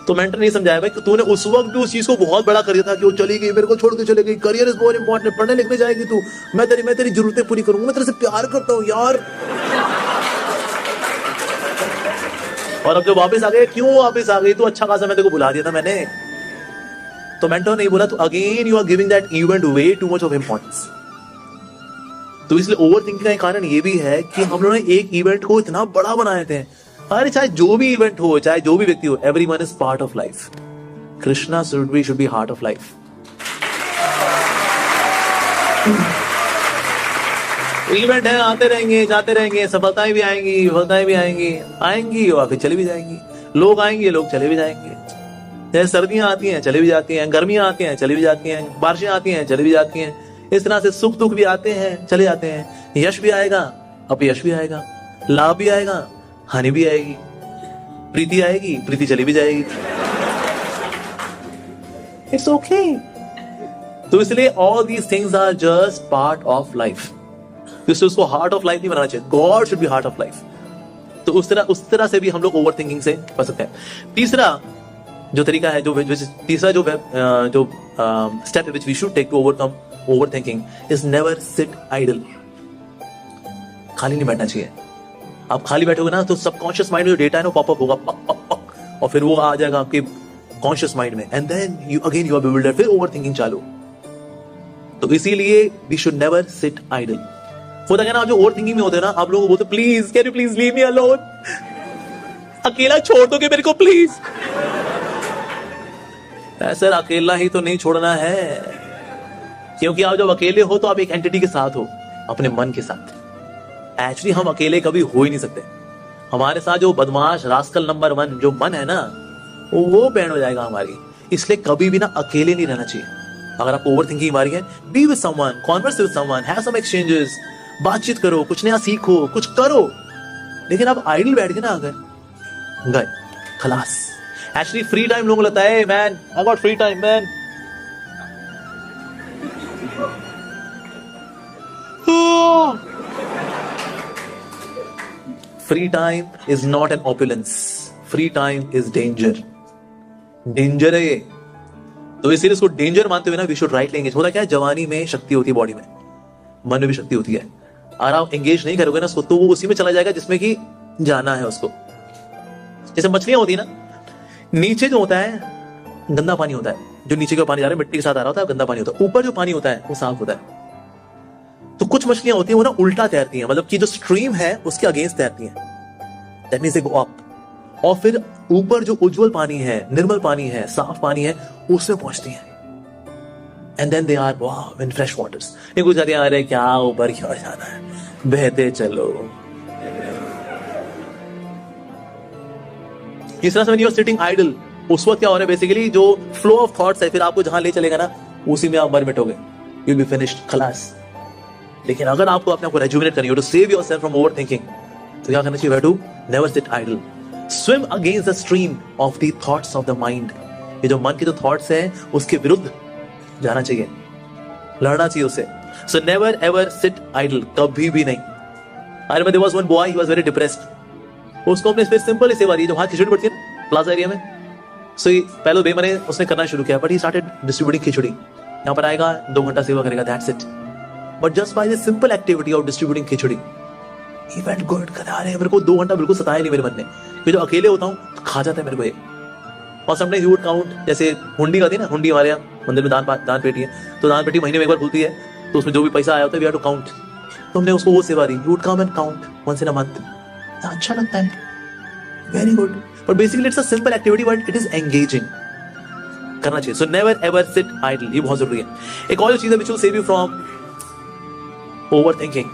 तो मेंटर नहीं समझाया भाई तूने उस वक्त भी उस चीज को बहुत बड़ा कर दिया था कि वो चली गई, मेरे को छोड़ के चली गई, करियर इज मोर इंपॉर्टेंट, पढ़ने लिखने जाएगी तू, मैं तेरी जरूरतें पूरी करूंगा, मैं तेरे से प्यार करता हूं यार। और अब जब वापस आ गए, क्यों वापस आ गई? तो अच्छा खासा मैं तेरे को बुला दिया था मैंने। तो मेंटर नहीं बोला तो again you are giving that event way too much of importance. तो इसलिए ओवर थिंकिंग का कारण ये भी है कि हम लोगों ने एक इवेंट को इतना बड़ा बनाए थे। अरे चाहे जो भी इवेंट हो, चाहे जो भी व्यक्ति हो, everyone is part of life. Krishna should be heart of life. Event है, आते रहेंगे जाते रहेंगे, सफलताएं भी आएंगी, विफलताएं भी आएंगी और फिर चली भी जाएंगी। लोग आएंगे, लोग चले भी जाएंगे। जैसे सर्दियां आती हैं चली भी जाती हैं, गर्मियां आती हैं चली भी जाती हैं, बारिशें आती हैं चली भी जाती हैं। इस तरह से सुख दुख भी आते हैं चले जाते हैं। यश भी आएगा, अपयश भी आएगा, लाभ भी आएगा, हानि भी आएगी, प्रीति आएगी, प्रीति चली भी जाएगी। It's okay. तो इसलिए all these things are just part of life. इसलिए उसको हार्ट ऑफ लाइफ नहीं बनाना चाहिए, God should be heart of life. तो उस तरह से भी हम लोग ओवर थिंकिंग से बच सकते हैं। तीसरा जो तरीका है, तीसरा जो step which we should take to overcome over thinking is never sit idle. खाली नहीं बैठना चाहिए। आप खाली बैठोगे ना तो सबकॉन्शियस माइंड में जो डेटा है ना पॉपअप होगा, पक पक पक, और फिर वो आ जाएगा आपके कॉन्शियस माइंड में, and then you are bewildered, फिर ओवर थिंकिंग चालू। तो इसीलिए we should never sit idle. होता क्या ना, आप जो ओवर थिंकिंग में होते हैं ना, आप लोगों को बोलते please can you please leave me alone, अकेला छोड़ दोगे मेरे को प्लीज। सर अकेला ही तो नहीं छोड़ना है, क्योंकि आप जब अकेले हो तो आप एक एंटिटी के साथ हो, अपने मन के साथ। एक्चुअली हम अकेले कभी हो ही नहीं सकते। हमारे साथ जो बदमाश रास्कल नंबर 1 जो मन है ना, वो बैंड हो जाएगा हमारी। इसलिए कभी भी ना अकेले नहीं रहना चाहिए। अगर आपको ओवर थिंकिंग मारी है, be with someone, converse with someone, have some exchanges, बातचीत करो, कुछ नया सीखो, कुछ करो। लेकिन आप आइडल बैठ गए ना, अगर गए खलास। एक्चुअली फ्री टाइम लोगों को लगता है man I got free time man, free time is not an opulence, free time is danger. Danger है ये। तो इसीलिए इसको डेंजर मानते हुए ना वी शुड राइट एंगेज। होता क्या है, जवानी में शक्ति होती है, बॉडी में, मन में भी शक्ति होती है। अगर आप एंगेज नहीं करोगे ना उसको, तो वो उसी में चला जाएगा जिसमें कि जाना है उसको। जैसे मछलियां होती है ना, नीचे जो होता है गंदा पानी होता है, जो नीचे का पानी जा रहा है मिट्टी के साथ आ रहा होता है, गंदा पानी होता है। ऊपर जो पानी होता है वो साफ होता है। तो कुछ मछलियां होती हैं वो ना उल्टा तैरती हैं, मतलब कि जो स्ट्रीम है उसके अगेंस्ट तैरती हैं, that means they go up. और फिर ऊपर जो उज्जवल पानी है, निर्मल पानी है, साफ पानी है, उसमें पहुंचती हैं। And then they are wow in fresh waters. ये कुछ जाती आ रहे क्या ऊपर क्यों जाना है, बहते चलो। इस तरह से when you are sitting idle, उस वक्त क्या हो रहा है बेसिकली, जो फ्लो ऑफ थॉट्स है फिर आपको जहां ले चलेगा ना, उसी में आप मर मिटोगे, यू विल बी फिनिश्ड, खलास। लेकिन अगर आपको अपने आप को रेजुविनेट करनी हो, to save yourself from overthinking, तो क्या करना चाहिए? To never sit idle, swim against the stream of the thoughts of the mind. ये जो मन के जो थॉट्स हैं उसके विरुद्ध जाना चाहिए, लड़ना चाहिए उससे। So never ever sit idle, कभी भी नहीं। I remember there was one boy, he was very depressed. उसको हमने फिर सिंपल ही सेवा दी, जो वहां खिचड़ी पड़ती है ना प्लाजा एरिया में। सो पहले बेमने उसने करना शुरू किया, बट ही स्टार्टेड डिस्ट्रीब्यूटिंग खिचड़ी। यहाँ पर आएगा 2 घंटा सेवा करेगा, that's it. But just by this simple activity of distributing khichdi he went good. अरे मेरे को 2 घंटा बिल्कुल सताया नहीं मेरे मन ने, क्योंकि जो अकेले होता हूँ तो खा जाता है मेरे को ये। और समटाइम्स यू वुड काउंट, जैसे हुंडी आती है ना, हुंडी हमारे यहाँ मंदिर में दान पेटी है, तो दान पेटी महीने में एक बार खुलती है, तो उसमें जो भी पैसा आया होता है वी हैव टू काउंट। तो हमने उसको वो सेवा दी, you would come and count once in a month. अच्छा लगता है, very good. But basically it's a simple activity, but it is engaging, करना चाहिए। So never ever sit idle, ये बहुत जरूरी है। एक और चीज है which will save you from overthinking,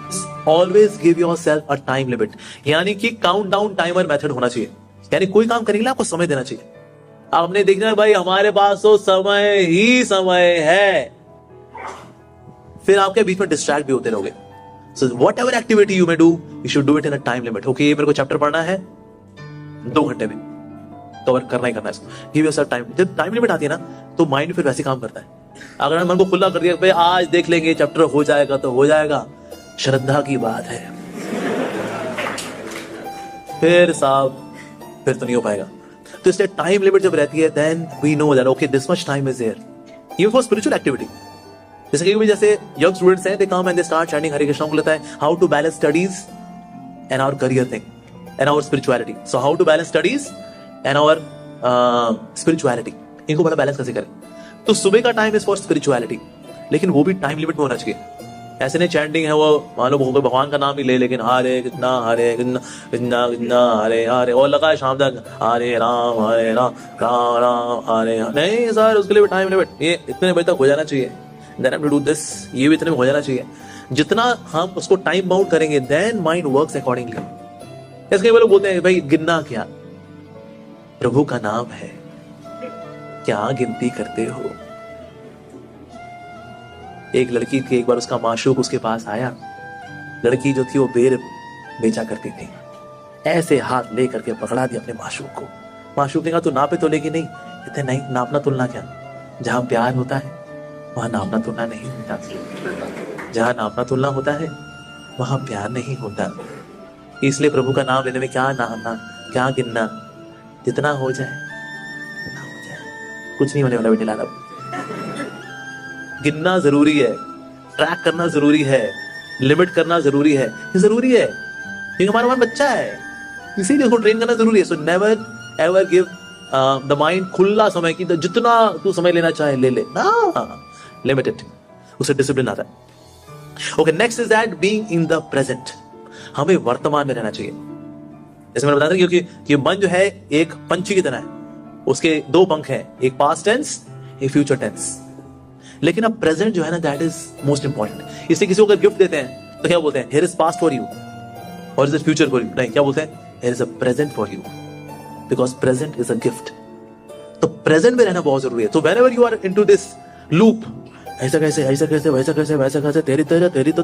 always give yourself a time limit, यानी कि काउंटडाउन टाइमर मेथड होना चाहिए। यानी कोई काम करेंगे आपको समय देना चाहिए। आपने देखना है भाई हमारे पास तो समय ही समय है, फिर आपके बीच में डिस्ट्रैक्ट भी होते रहोगे। So what ever activity you may do, you should do it in a time limit. Okay, मेरे को चैप्टर पढ़ना है 2 घंटे में, कवर करना ही करना है इसको। Give yourself time. जब टाइम लिमिट आती है ना तो माइंड फिर वैसे काम करता है। अगर मन को खुला कर दिया भाई आज देख लेंगे चैप्टर, हो जाएगा तो हो जाएगा, श्रद्धा की बात है, फिर साहब फिर तो नहीं हो पाएगा। तो इसलिए टाइम लिमिट जब रहती है then we know that okay this much time is there, even for spiritual activity. जैसे कि जैसे यंग स्टूडेंट्स हैं, they come and they start chanting Hare Krishna. को लगता है how to balance studies and our career thing and our spirituality. So how to balance studies and our spirituality, इनको बड़ा balance कैसे करें। तो सुबह का टाइम इज फॉर स्पिरिचुअलिटी, लेकिन वो भी टाइम लिमिट में होना चाहिए। ऐसे नहीं चैंटिंग है वो मान लो भगवान का नाम ही ले, लेकिन हरे कृष्णा कृष्णा कृष्णा हरे हरे, और लगा है शाम तक हरे राम राम राम हरे। नहीं सर, उसके लिए भी टाइम लिमिट, ये इतने बजे तक हो जाना चाहिए, then I to do this, ये भी इतने में हो जाना चाहिए। जितना हम उसको टाइम बाउंड करेंगे देन माइंड वर्क्स अकॉर्डिंगली। इसके लोग बोलते हैं भाई गिनना क्या, प्रभु का नाम है, क्या गिनती करते हो। एक लड़की थी, एक बार उसका माशूक उसके पास आया। लड़की जो थी वो बेर बेचा करती थी, ऐसे हाथ ले करके पकड़ा दिया अपने माशूक को। माशूक ने कहा तू नापे तो लेगी नहीं, कहते नहीं, नापना तुलना क्या, जहां प्यार होता है वहां नापना तुलना नहीं होता, जहां नापना तुलना होता है वहां प्यार नहीं होता। इसलिए प्रभु का नाम लेने में क्या नापना, क्या गिनना, जितना हो जाए उतना हो जाए, कुछ नहीं होने वाला बेटे लाला। गिनना जरूरी है, ट्रैक करना जरूरी है, लिमिट करना जरूरी है, ये जरूरी है क्योंकि हमारा मन बच्चा है, इसीलिए उसको ट्रेन करना जरूरी है। सो never ever give the mind खुला समय की, जितना तू समय लेना चाहे ले ले ना, लिमिटेड, उससे डिसिप्लिन आता है। Okay, next is that being in the present, हमें वर्तमान में रहना चाहिए। जैसे मैंने बताया था क्योंकि मन जो है एक पंछी की तरह है, उसके 2 पंख हैं, एक पास्ट टेंस एक फ्यूचर टेंस। लेकिन अब प्रेजेंट जो है ना दैट इज मोस्ट इंपॉर्टेंट। इसलिए किसी को अगर गिफ्ट देते हैं तो क्या बोलते हैं, here is past for you और is it future for you, नहीं, क्या बोलते हैं, here is a present for you, because present is a gift. तो प्रेजेंट में रहना बहुत जरूरी है। तो whenever you are into this loop, ऐसा कैसे ऐसा कैसे वैसा कैसे वैसा कैसे, तेरी तरह तेरी तो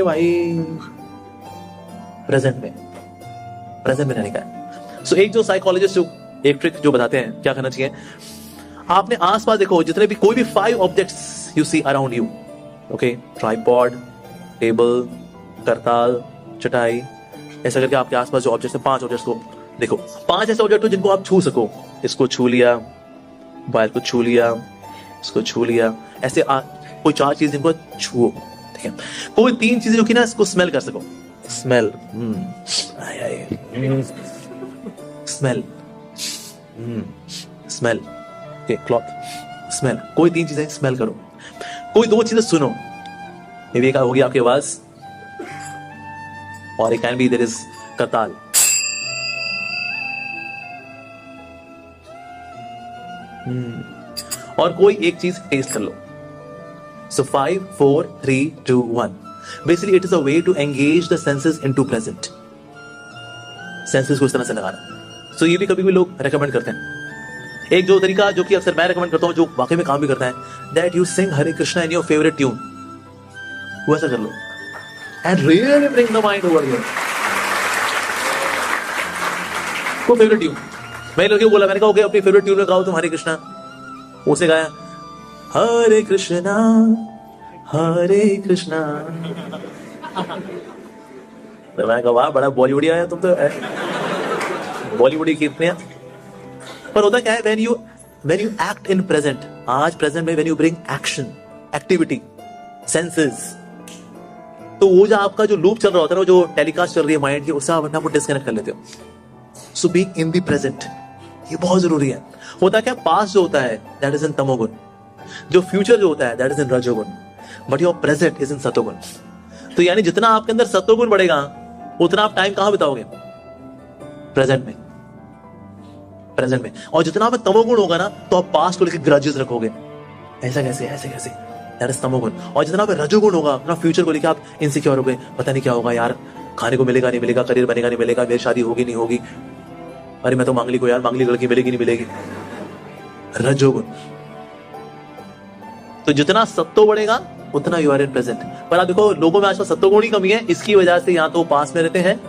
भाई प्रेजेंट में रहने का है। सो एक जो साइकोलॉजिस्ट जो एक ट्रिक जो बताते हैं क्या करना चाहिए, आपने आसपास देखो जितने भी कोई भी 5 objects you see around you, okay, tripod, table, करताल, चटाई, ऐसा करके आपके आसपास जो ऑब्जेक्ट्स हैं 5 ऑब्जेक्ट्स को देखो। 5 ऐसे ऑब्जेक्ट हो जिनको आप छू सको, इसको छू लिया, मोबाइल को छू लिया, इसको छू लिया, ऐसे कोई 4 चीज जिनको छुओ, ठीक है। कोई 3 चीजें जो कि ना इसको स्मेल कर सको, smell, smell, smell, cloth, smell, कोई 3 चीजें स्मेल करो। कोई 2 चीजें सुनो, मे बी एक होगी आपकी आवाज, और एक कैन बी देयर इज करताल। और कोई एक चीज टेस्ट कर लो। So 5 4 3 2 1, basically it is a way to engage the senses into present, senses को इस तरह से लगाना। सो ये भी कभी भी लोग रेकमेंड करते हैं। एक जो तरीका जो कि अक्सर मैं रेकमेंड करता हूं, जो वाकई में काम भी करता है, that you sing Hare Krishna in your favourite tune, वो ऐसा कर लो and really bring the mind over here. को फेवरेट ट्यून, मैं लड़के को बोला, मैंने कहा ओके अपनी फेवरेट ट्यून में गाओ तुम हरे कृष्णा। उसे गाया हरे कृष्णा हरे कृष्णा। तो मैं कहा वाह बड़ा बॉलीवुड आया तुम तो, बॉलीवुड कितने हैं। पर होता क्या है, when you act in present, आज प्रेजेंट में when you bring action, activity, senses, तो वो जो आपका जो लूप चल रहा होता है ना, जो टेलीकास्ट चल रही है माइंड की, उससे आप अपने आप को डिस्कनेक्ट कर लेते हो। सो बीइंग इन द प्रेजेंट, ये बहुत जरूरी है। होता क्या, पास्ट जो होता है दैट इज इन तमोगुण, जो फ्यूचर जो होता है दैट इज इन रजोगुण, but your present is in सतोगुण। तो यानी जितना आपके अंदर सतोगुण बढ़ेगा उतना आप टाइम कहां बिताओगे, प्रेजेंट में, प्रेजेंट में। और जितना पे तमोगुण होगा ना, तो आप पास्ट को लेकर ग्रजेस रखोगे, ऐसा कैसे ऐसे कैसे, दैट इज तमोगुण। और जितना पे रजोगुण होगा, अपना फ्यूचर को लेकर आप इनसिक्योर हो गए, पता नहीं क्या होगा यार, खाने को मिलेगा नहीं मिलेगा, करियर बनेगा नहीं मिलेगा, मेरी शादी होगी नहीं होगी, अरे मैं तो मांगली को यार, मांगली लड़की मिलेगी नहीं मिलेगी, रजोगुण। तो जितना सत्तो बढ़ेगा उतना यू आर इन प्रेजेंट। पर आप देखो लोगों में आजकल सत्वगुण की कमी है, इसकी वजह से या तो पास्ट में रहते हैं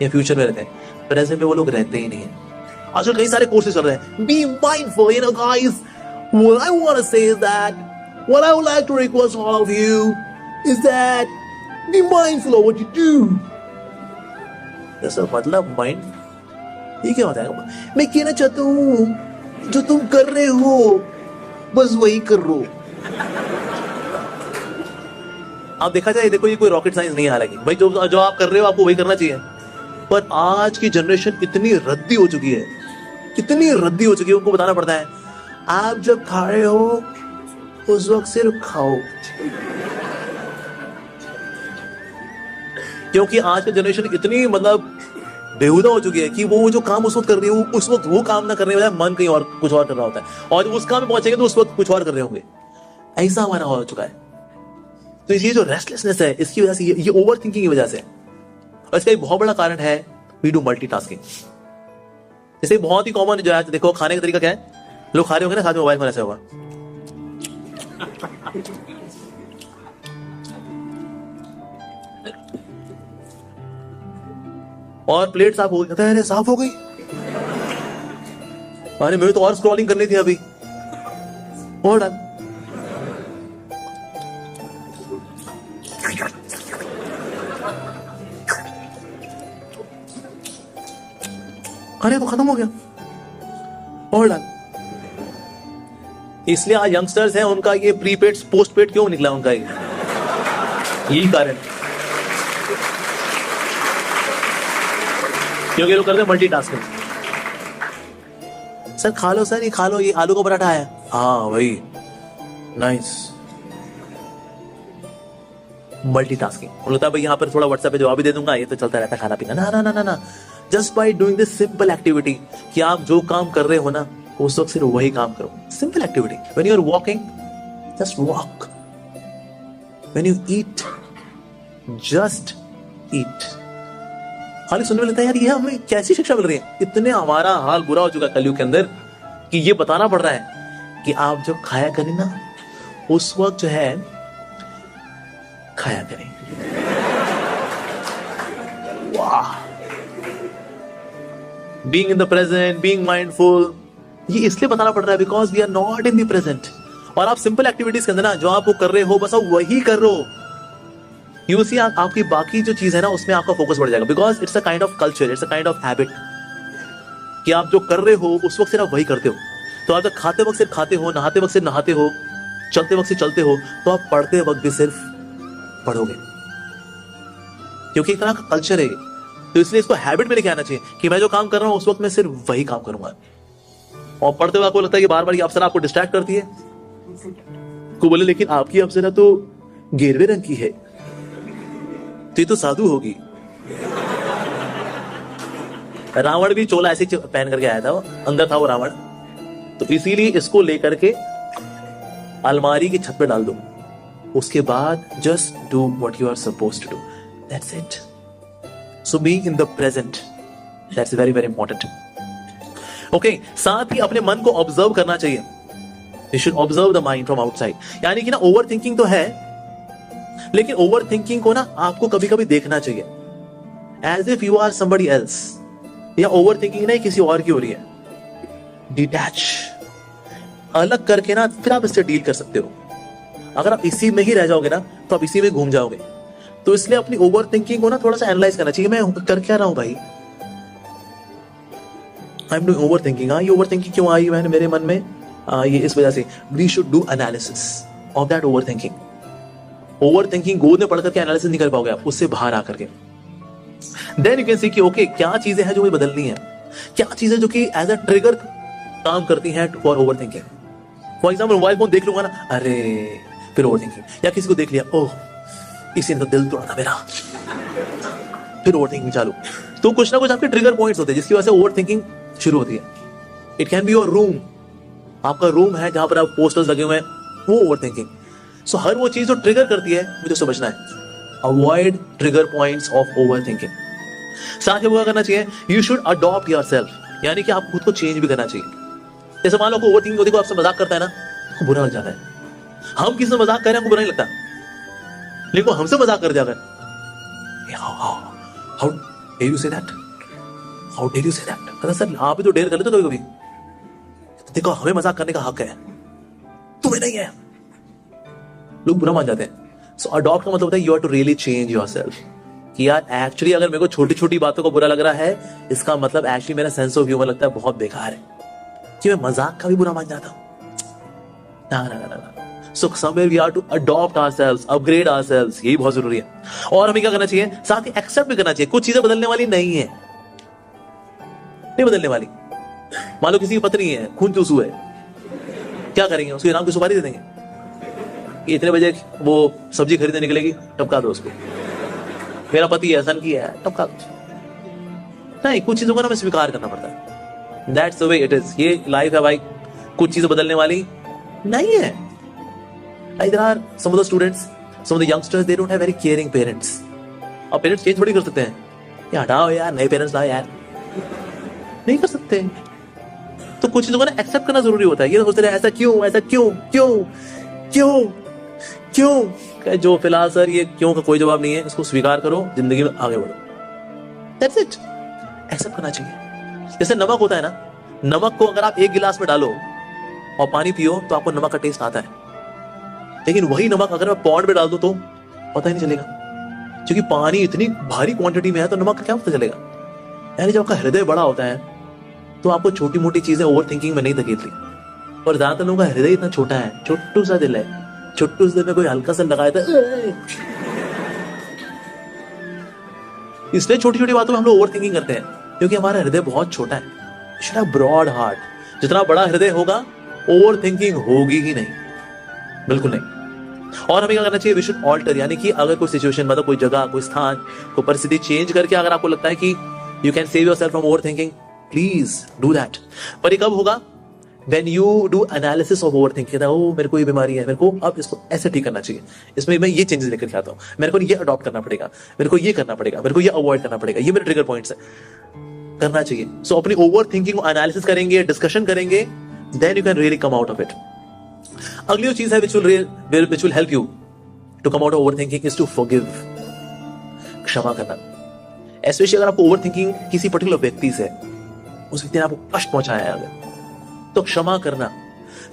या फ्यूचर में रहते हैं, प्रेजेंट में वो लोग रहते ही नहीं है। आजकल कई सारे कोर्सेज चल रहे हैं, be mindful, you know guys, what I want to say is that, what I would like to request all of you is that be mindful of what you do. ऐसा मतलब माइंड, ये क्या होता है, मैं कहना चाहता हूं जो तुम कर रहे हो बस वही कर रो। आप देखा जाए, देखो ये कोई रॉकेट साइंस नहीं है, हालांकि भाई जो आप कर रहे हो आपको वही करना चाहिए। पर आज की जनरेशन इतनी रद्दी हो चुकी है, इतनी रद्दी हो चुकी है, उनको बताना पड़ता है आप जब खा रहे हो उस वक्त सिर्फ खाओ। क्योंकि आज की जनरेशन इतनी मतलब बेहुदा हो चुकी है कि वो जो काम उस वक्त कर रही है, उस वक्त वो काम ना करने वाला, मन कहीं और कुछ और कर रहा होता है, और उस काम में पहुंचेंगे तो उस वक्त कुछ और कर रहे होंगे। ऐसा हमारा हो चुका है। तो ये जो रेस्टलेसनेस है, इसकी वजह से, ये ओवर थिंकिंग की वजह से, और इसका एक बहुत बड़ा कारण है वी डू मल्टीटास्किंग। जैसे बहुत ही कॉमन जो है, देखो खाने का तरीका क्या है, लोग खा रहे होंगे ना, साथ में मोबाइल फोन ऐसे होगा, और प्लेट साफ हो गई, कहता है अरे साफ हो गई, अरे मेरे तो और स्क्रॉलिंग करनी थी अभी, और डन। अरे तो खत्म हो गया, और डन। इसलिए आज यंगस्टर्स हैं, उनका ये प्रीपेड पोस्टपेड क्यों निकला उनका, यही कारण, क्योंकि लोग करते हैं मल्टीटास्किंग। सर खा लो सर, ये खा लो, ये आलू का पराठा है, हाँ भाई नाइस, मल्टीटास्किंग। लगता है भाई यहाँ पर थोड़ा व्हाट्सएप पे जवाब भी दे दूंगा, ये तो चलता रहता है खाना पीना, ना ना ना ना ना। Just by doing this simple activity, कि आप जो काम कर रहे हो ना उस वक्त सिर्फ वही काम करो, simple activity. When you are walking just walk, when you eat just eat. खाली सुनने में लगता है यार ये हमें कैसी शिक्षा मिल रही है, इतने हमारा हाल बुरा हो चुका है कलयुग के अंदर कि ये बताना पड़ रहा है कि आप जब खाया करें ना उस वक्त जो है खाया करें। वाह, being in the present, being mindful, ये इसलिए बताना पड़ रहा है because we are not in the present. और आप सिंपल एक्टिविटीज के अंदर ना जो आप वो कर रहे हो बस आप वही कर रहे हो, यू सी आपकी बाकी जो चीज है ना उसमें आपका फोकस बढ़ जाएगा, because it's a kind of culture, it's a kind of habit, कि आप जो कर रहे हो उस वक्त सिर्फ वही करते हो। तो आप जब खाते वक्त सिर्फ खाते हो, नहाते वक्त सिर्फ नहाते हो, चलते वक्त से चलते हो, तो आप पढ़ते वक्त भी सिर्फ पढ़ोगे, क्योंकि एक तरह का कल्चर है। तो इसलिए इसको हैबिट में लेके आना चाहिए कि मैं जो काम कर रहा हूं उस वक्त मैं सिर्फ वही काम करूंगा। और पढ़ते हुए आपको लगता है कि बार बार ये अप्सरा आपको डिस्ट्रैक्ट करती है, को बोले लेकिन आपकी अप्सरा तो गेरवे रंग की है, तो ये तो साधु होगी। रावण भी चोला ऐसे पहन करके आया था, वो अंदर था वो रावण। तो इसीलिए इसको लेकर के अलमारी की छत पे डाल दो, उसके बाद just do what you are supposed to do, that's it. So being in the present, that's very very important. Okay, साथ ही अपने मन को ऑब्जर्व करना चाहिए, you should observe the mind from outside. यानी कि ना ओवर थिंकिंग तो है, लेकिन ओवर थिंकिंग को ना आपको कभी कभी देखना चाहिए as if you are somebody else, या ओवर थिंकिंग नहीं किसी और की हो रही है, डिटैच, अलग करके ना फिर आप इससे डील कर सकते हो। अगर आप इसी में ही रह जाओगे ना तो आप इसी में घूम जाओगे। तो इसलिए अपनी ओवर थिंकिंग को ना थोड़ा सा एनालाइज करना चाहिए, मैं कर क्या रहा हूं भाई, I am doing over thinking. हाँ, ये ओवर थिंकिंग क्यों आई मैंने मेरे मन में, ये इस वजह से। We should do analysis of that over thinking. Over thinking गोद में पढ़ करके एनालिसिस नहीं कर पाओगे आप, उससे बाहर आकर के। देन यू कैन सी कि ओके क्या चीजें हैं जो मुझे बदलनी है, क्या चीजें जो कि एज अ ट्रिगर काम करती हैं for over thinking. For example mobile phone देख लूंगा ना, अरे फिर ओवर थिंकिंग। या किसी को देख लिया, ओह इसी ने तो दिल तोड़ा था मेरा, फिर ओवर थिंकिंग चालू। तो कुछ ना कुछ आपके ट्रिगर पॉइंट्स होते हैं जिसकी वजह से ओवर थिंकिंग शुरू होती है। It can be your room, आपका रूम है जहां पर आप पोस्टर्स लगे हुए हैं, वो ओवर थिंकिंग। सो हर वो चीज जो ट्रिगर करती है मुझे समझना है। Avoid trigger points of over thinking. साथ ही वो क्या करना चाहिए, यू शुड अडॉप्ट योरसेल्फ, यानी कि आप खुद को चेंज भी करना चाहिए। जैसे मान लो ओवर थिंकिंग होती है, आपसे मजाक करता है ना, आपको बुरा लग जाता है। हम किसी से मजाक कर रहे हैं हमको बुरा नहीं लगता, लेकिन हमसे मजाक कर जाकर, how dare you say that, how dare you say that. अरे सर आप भी तो डेयर कर लेते हो कभी कभी, देखो हमें मजाक करने का हक है, तुम्हें नहीं है, लोग बुरा मान जाते हैं। सो अडॉप्ट का मतलब होता है you are to really change yourself, कि यार एक्चुअली अगर मेरे को छोटी छोटी बातों को बुरा लग रहा है, इसका मतलब एक्चुअली मेरा सेंस ऑफ ह्यूमर लगता है बहुत बेकार है, कि मैं मजाक का भी बुरा मान जाता हूं। ना ना ना ना। So somewhere we are to adopt ourselves, upgrade ourselves, यही बहुत जरूरी है। और हमें क्या करना चाहिए, साथ ही एक्सेप्ट भी करना चाहिए कुछ चीजें बदलने वाली नहीं है, नहीं बदलने वाली। मान लो किसी की पत्नी है, खून चूसू है, क्या करेंगे, उसके नाम की सुपारी दे देंगे कि इतने बजे वो सब्जी खरीदने निकलेगी, टपका दो उसको। मेरा पति है, सन की है, टपका दो। नहीं, कुछ चीजों को ना हमें स्वीकार करना पड़ता है। That's the way it is. ये लाइफ है भाई, कुछ चीजें बदलने वाली नहीं है। Like there are some of the students, some of the youngsters, they don't have very caring parents. अब पेरेंट्स चेंज थोड़ी कर सकते हैं, ये हटाओ यार, नए पेरेंट्स लाओ यार, नहीं कर सकते। तो कुछ चीजों को ना एक्सेप्ट करना जरूरी होता है। ये सोचते रहे ऐसा क्यों, ऐसा क्यों क्यों क्यों क्यों, जो फिलहाल सर ये क्यों का कोई जवाब नहीं है, इसको स्वीकार करो, जिंदगी में आगे बढ़ो। That's it. एक्सेप्ट करना चाहिए। जैसे नमक होता है ना, नमक को अगर आप एक गिलास में डालो और पानी पियो तो आपको नमक का टेस्ट आता है, लेकिन वही नमक अगर मैं पॉन्ड में डाल दूं तो पता ही नहीं चलेगा, क्योंकि पानी इतनी भारी क्वांटिटी में है, तो नमक का क्या पता चलेगा। यानी जब आपका हृदय बड़ा होता है तो आपको छोटी मोटी चीजें ओवर थिंकिंग में नहीं धकेलती। और ज्यादातर लोगों का हृदय इतना छोटा है, छोटू सा दिल है, छोटू से दिल में कोई हल्का सा लगाया था, इसलिए छोटी छोटी बातों में हम लोग ओवर थिंकिंग करते हैं, क्योंकि हमारा हृदय बहुत छोटा है। ब्रॉड हार्ट, जितना बड़ा हृदय होगा ओवर थिंकिंग होगी ही नहीं, बिल्कुल नहीं। और हमें क्या करना चाहिए, वी शुड ऑल्टर, यानी कि अगर कोई सिचुएशन, मतलब कोई जगह, कोई स्थान, कोई परिस्थिति चेंज करके अगर आपको लगता है कि you can save yourself from over thinking, please do that. पर ये कब होगा, when you do analysis of over thinking. ओ मेरे को ये बीमारी है, मेरे को अब इसको ऐसे ठीक करना चाहिए, इसमें मैं ये चेंजेस लेकर के आता हूं, मेरे को ये अडॉप्ट करना पड़ेगा, मेरे को ये करना पड़ेगा, मेरे को ये अवॉइड करना पड़ेगा, ये मेरे ट्रिगर पॉइंट्स है, करना चाहिए। सो अपनी ओवर थिंकिंग को एनालिसिस करेंगे, डिस्कशन करेंगे, then you can really come out of it. अगली जो चीज है which will help you to come out of overthinking is to forgive, क्षमा करना। स्पेशली अगर आपको ओवरथिंकिंग किसी पर्टिकुलर व्यक्ति से, उस व्यक्ति ने आपको कष्ट पहुंचाया है अगर, तो क्षमा करना।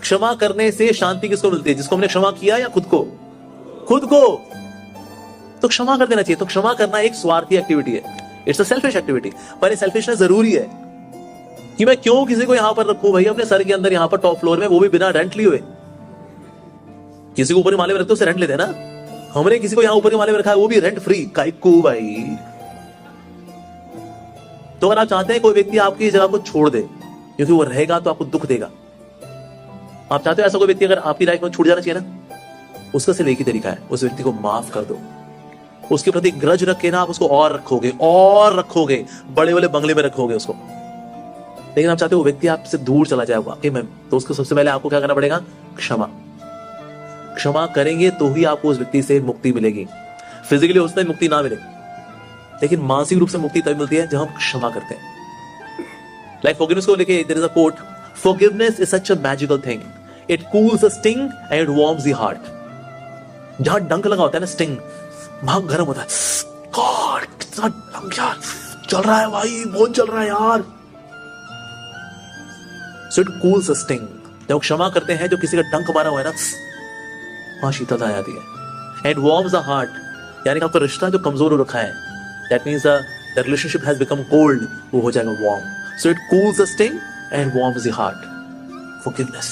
क्षमा करने से शांति किसको मिलती है, जिसको हमने क्षमा किया, या खुद को? खुद को। तो क्षमा कर देना चाहिए। तो क्षमा करना एक स्वार्थी एक्टिविटी है, इट्स अ सेल्फिश एक्टिविटी, पर ये सेल्फिशनेस जरूरी है कि मैं क्यों किसी को यहां पर रखूं भाई अपने सर के अंदर, यहां पर टॉप फ्लोर में, वो भी बिना रेंट लिए हुए। किसी को ऊपर माले में रखते उसे रेंट लेते हैं ना, हमने किसी को यहां ऊपर माले में रखा है, वो भी रेंट फ्री, काइकू भाई। तो अगर आप चाहते हैं कोई व्यक्ति आपकी जगह को छोड़ दे क्योंकि वो रहेगा तो आपको दुख देगा, आप चाहते हो ऐसा कोई व्यक्ति अगर आपकी लाइफ में छूट जाना चाहिए ना, उसका सिर्फ एक ही तरीका है, उस व्यक्ति को माफ कर दो। उसके प्रति ग्रज रख के ना आप उसको और रखोगे, बड़े बड़े बंगले में रखोगे उसको, लेकिन आप चाहते हो वो व्यक्ति आपसे दूर चला जाए वाकई में, तो उसको सबसे पहले आपको क्या करना पड़ेगा, क्षमा करेंगे तो ही आपको उस व्यक्ति से मुक्ति मिलेगी। फिजिकली हो सकता है मुक्ति ना मिले, लेकिन मानसिक रूप से मुक्ति तब मिलती है जब हम क्षमा करते हैं। लाइक फॉरगिवनेस को लेके there is a quote, forgiveness is such a magical thing, it cools the sting and it warms the heart. जहां डंक लगा होता है ना, स्टिंग, वहां गर्म होता है, गॉड कितना डंक यार चल रहा है भाई, बहुत चल रहा है यार। So it cools the sting. जब क्षमा करते हैं, जो किसी का डंक मारा हुआ है ना, वहां शीतलता आ जाती है। एंड वार्म्स द हार्ट, यानी कि आपका रिश्ता जो कमजोर हो रखा है, that means the relationship has become cold, वो हो जाएगा warm. So it cools the sting and warms the heart. Forgiveness,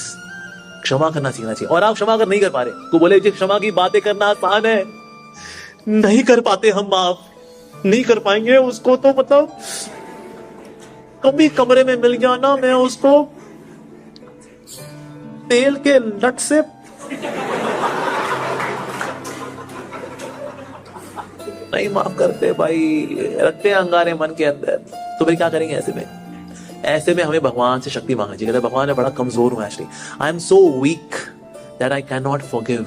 क्षमा करना सीखना चाहिए। और आप क्षमा अगर नहीं कर पा रहे तो बोले जी क्षमा की बातें करना आसान है, नहीं कर पाते हम, माफ नहीं कर पाएंगे उसको, तो मतलब कभी कमरे में मिल गया ना, मैं उसको तेल के लट से नहीं माफ करते भाई, रखते हैं अंगारे मन के अंदर। तो फिर क्या करेंगे ऐसे में? ऐसे में हमें भगवान से शक्ति मांगनी चाहिए। कहते भगवान मैं बड़ा कमजोर हूं actually, I am so weak that I can not forgive,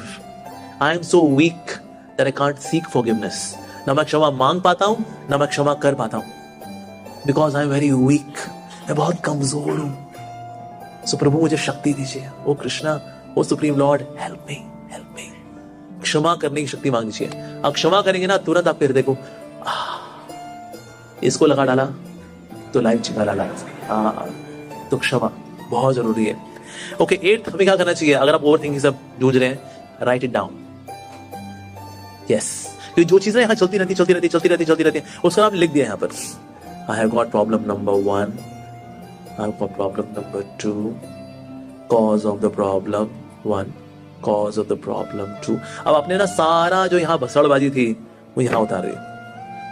I am so weak that I can't seek forgiveness. ना मैं क्षमा मांग पाता हूं, ना मैं क्षमा कर पाता हूं, because I am very weak, मैं बहुत कमजोर हूं। सो प्रभु मुझे शक्ति दीजिए, O Krishna, O supreme lord, help me, help me. क्षमा करने की शक्ति मांगनी चाहिए। अब क्षमा करेंगे ना, तुरंत आप फिर देखो इसको लगा डाला तो लाइफ छिपा डाला। तो क्षमा बहुत जरूरी है। ओके, 8 हमें क्या करना चाहिए अगर आप ओवर थिंकिंग से जूझ रहे हैं? Right it down. यस, क्योंकि जो चीजें यहाँ चलती रहती है उसका नाम लिख दिया यहाँ पर। I have got problem number 1, I have got problem number 2, cause of the problem 1, cause of the problem 2। अब आपने ना सारा जो यहाँ भसड़बाजी थी वो यहाँ उतार दी,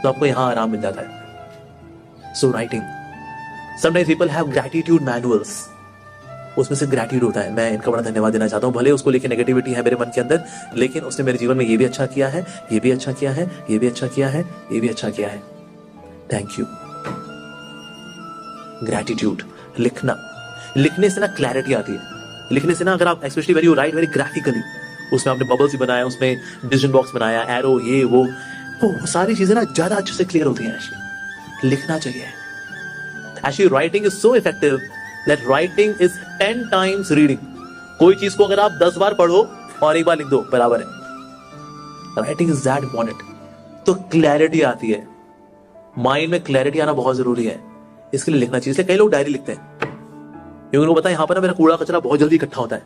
तो आपको यहाँ आराम मिल जाता है। So writing, sometimes people have gratitude manuals, उसमें से ग्रैटिट्यूड होता है, मैं इनका बड़ा धन्यवाद देना चाहता हूँ, भले उसको लेके नेगेटिविटी है मेरे मन के अंदर, लेकिन उसने मेरे जीवन में ये भी अच्छा किया है, ये भी अच्छा किया है, ये भी अच्छा किया है, ये भी अच्छा किया है, थैंक यू। ग्रैटिट्यूड लिखना, लिखने से ना क्लैरिटी आती है। लिखने से ना, अगर आप specially very you right very graphically, उसमें आपने बबल्स भी बनाया, उसमें डिसीजन बॉक्स बनाया, एरो, ये वो सारी चीजें ना ज्यादा अच्छे से क्लियर होती हैं। लिखना चाहिए। Actually, writing is so effective that writing is 10 times reading. कोई चीज को अगर आप 10 बार पढ़ो और एक बार लिख दो, बराबर है। Writing is that important. तो क्लैरिटी आती है, माइंड में क्लैरिटी आना बहुत जरूरी है, इसके लिए लिखना चाहिए। इसलिए कई लोग डायरी लिखते हैं, क्योंकि उनको पता है यहाँ पर ना मेरा कूड़ा कचरा बहुत जल्दी इकट्ठा होता है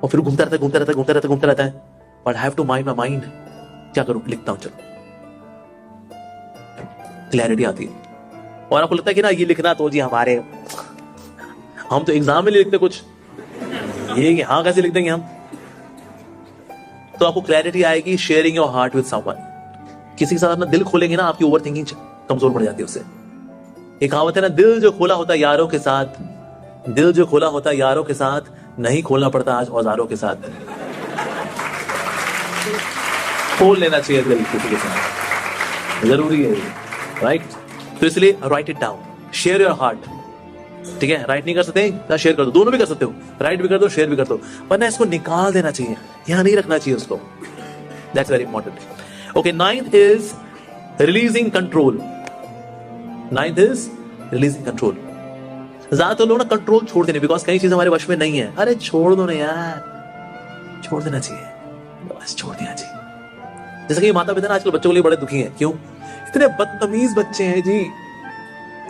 और फिर घूमता रहता है। But I have to mind my mind, क्या करूं? लिखता हूं, चलो क्लैरिटी आती है। और आपको लगता है कि ना ये लिखना तो जी हमारे, हम तो एग्जाम में लिखते कुछ, ये कि हाँ कैसे लिख देंगे हम? तो आपको क्लैरिटी आएगी sharing your heart with someone. किसी के साथ अपना दिल खोलेंगे ना, आपकी ओवर थिंकिंग कमजोर पड़ जाती है उससे। एक कहावत है ना, दिल जो खोला होता है यारों के साथ, दिल जो खोला होता है यारों के साथ, नहीं खोलना पड़ता आज औजारों के साथ। खोल लेना चाहिए दिल किसी के साथ, जरूरी है, राइट? तो इसलिए right it down, share your heart. ठीक है, राइट नहीं कर सकते ना, शेयर कर दो, दोनों भी कर सकते हो, राइट भी कर दो, शेयर भी कर दो, वरना इसको निकाल देना चाहिए, यहां नहीं रखना चाहिए उसको। That's very important. Okay, 9th is releasing control. 9th is releasing control. ज्यादातर लोग ना कंट्रोल छोड़ देने, बिकॉज कई चीजें हमारे वश में नहीं है। अरे छोड़ दो ना यार, छोड़ देना चाहिए, बस छोड़ देना चाहिए। जैसे कि माता पिता ना आजकल बच्चों के लिए बड़े दुखी हैं, क्यों? इतने बदतमीज बच्चे हैं जी,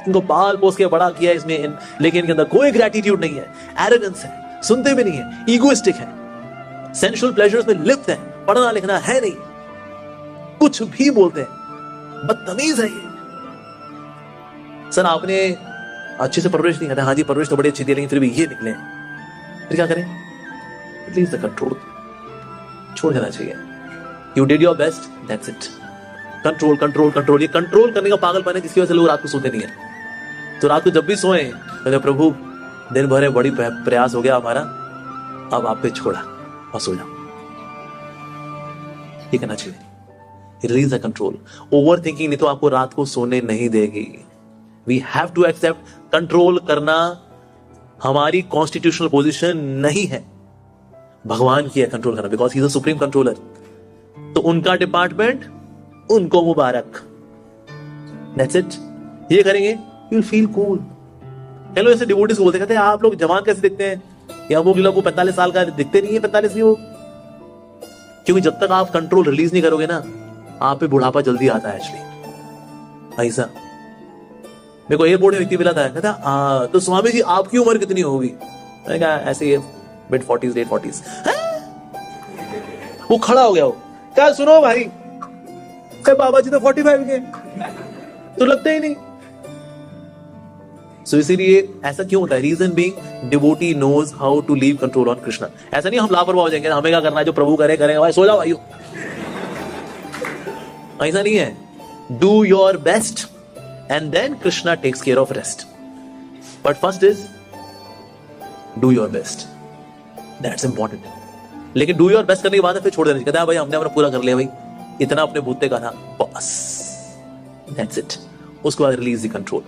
इनको पाल पोस के बड़ा किया इसमें, लेकिन इनके अंदर कोई ग्रैटिट्यूड नहीं है, एरोगेंस है, सुनते भी नहीं है, ईगोइस्टिक है, सेंसुअल प्लेजर्स में लिप्त है, पढ़ना लिखना है नहीं, कुछ भी बोलते हैं, बदतमीज है ये। सर आपने अच्छे से परवरिश नहीं करता, हाँ जी परवरिश तो बड़ी अच्छी थी, लेकिन फिर भी ये निकले, फिर क्या करें? प्लीज द कंट्रोल, छोड़ देना चाहिए। You did your best, that's it. Control control control, ये कंट्रोल करने का पागलपन है जिसकी वजह से लोग रात को सोते नहीं है। तो रात को जब भी सोए तो प्रभु दिन भर बड़ी प्रयास हो गया हमारा, अब आप पे छोड़ा और सो जाओ, ये करना चाहिए। Release the control. Over thinking नहीं तो आपको रात को सोने नहीं देगी। We have to accept, control करना हमारी कॉन्स्टिट्यूशनल पोजीशन नहीं है, भगवान की है कंट्रोल करना, because he is the supreme controller. तो उनका डिपार्टमेंट, उनको मुबारक। That's it. ये करेंगे, you will feel cool. कई लोग ऐसे डिवोटीज को बोलते, कहते हैं आप लोग जवान कैसे दिखते हैं, या वो लोग 45 साल का दिखते नहीं है, 45 भी वो, क्योंकि जब तक आप कंट्रोल रिलीज नहीं करोगे ना, आप पे बुढ़ापा जल्दी आता है। एक्चुअली ऐसा मेरे को एयरपोर्ट में व्यक्ति मिला था, कहता तो स्वामी जी आपकी उम्र कितनी होगी? मैंने कहा ऐसे ही मिड 40s, लेट 40s। वो खड़ा हो गया, वो क्या सुनो भाई, बाबा जी तो 45 के, तो लगता ही नहीं। सो इसीलिए ऐसा क्यों होता है? Reason being devotee knows how to leave control on Krishna. ऐसा नहीं हम लापरवाह हो जाएंगे, हमें क्या करना है, जो प्रभु करे करेगा, भाई सो जाओ भाइयों, ऐसा नहीं है। Do your best and then Krishna takes care of rest, but first is do your best, that's important. लेकिन डू योर बेस्ट करने के बाद फिर छोड़ देना चाहिए, कहता है भाई हमने अपना पूरा कर लिया, भाई इतना अपने भूते का था, बस दैट्स इट। उसके बाद रिलीज द कंट्रोल।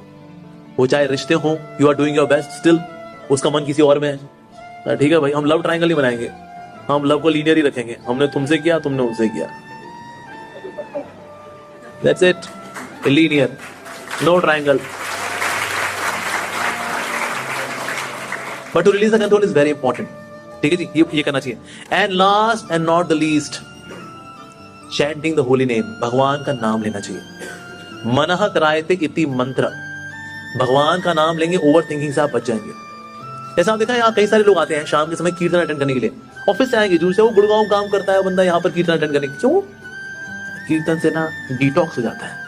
वो चाहे रिश्ते हों, you are doing your best still, उसका मन किसी और में है, ठीक है भाई, हम लव ट्रायंगल नहीं बनाएंगे, हम लव को लीनियर ही रखेंगे, हमने तुमसे किया, तुमने उनसे किया, that's it, linear, no triangle. But to release the control is very important, ठीक है जी, ये करना चाहिए। And last and not the least, chanting the holy name, भगवान का नाम लेना चाहिए। मनः त्रायते इति मंत्र, भगवान का नाम लेंगे, ओवर थिंकिंग से आप बच जाएंगे। जैसा आप देखा है, यहाँ कई सारे लोग आते हैं शाम के समय कीर्तन अटेंड करने के लिए, ऑफिस से आएंगे, दूर से वो गुड़गांव काम करता है बंदा, यहाँ पर कीर्तन अटेंड करने के, क्यों? कीर्तन से ना डिटॉक्स हो जाता है।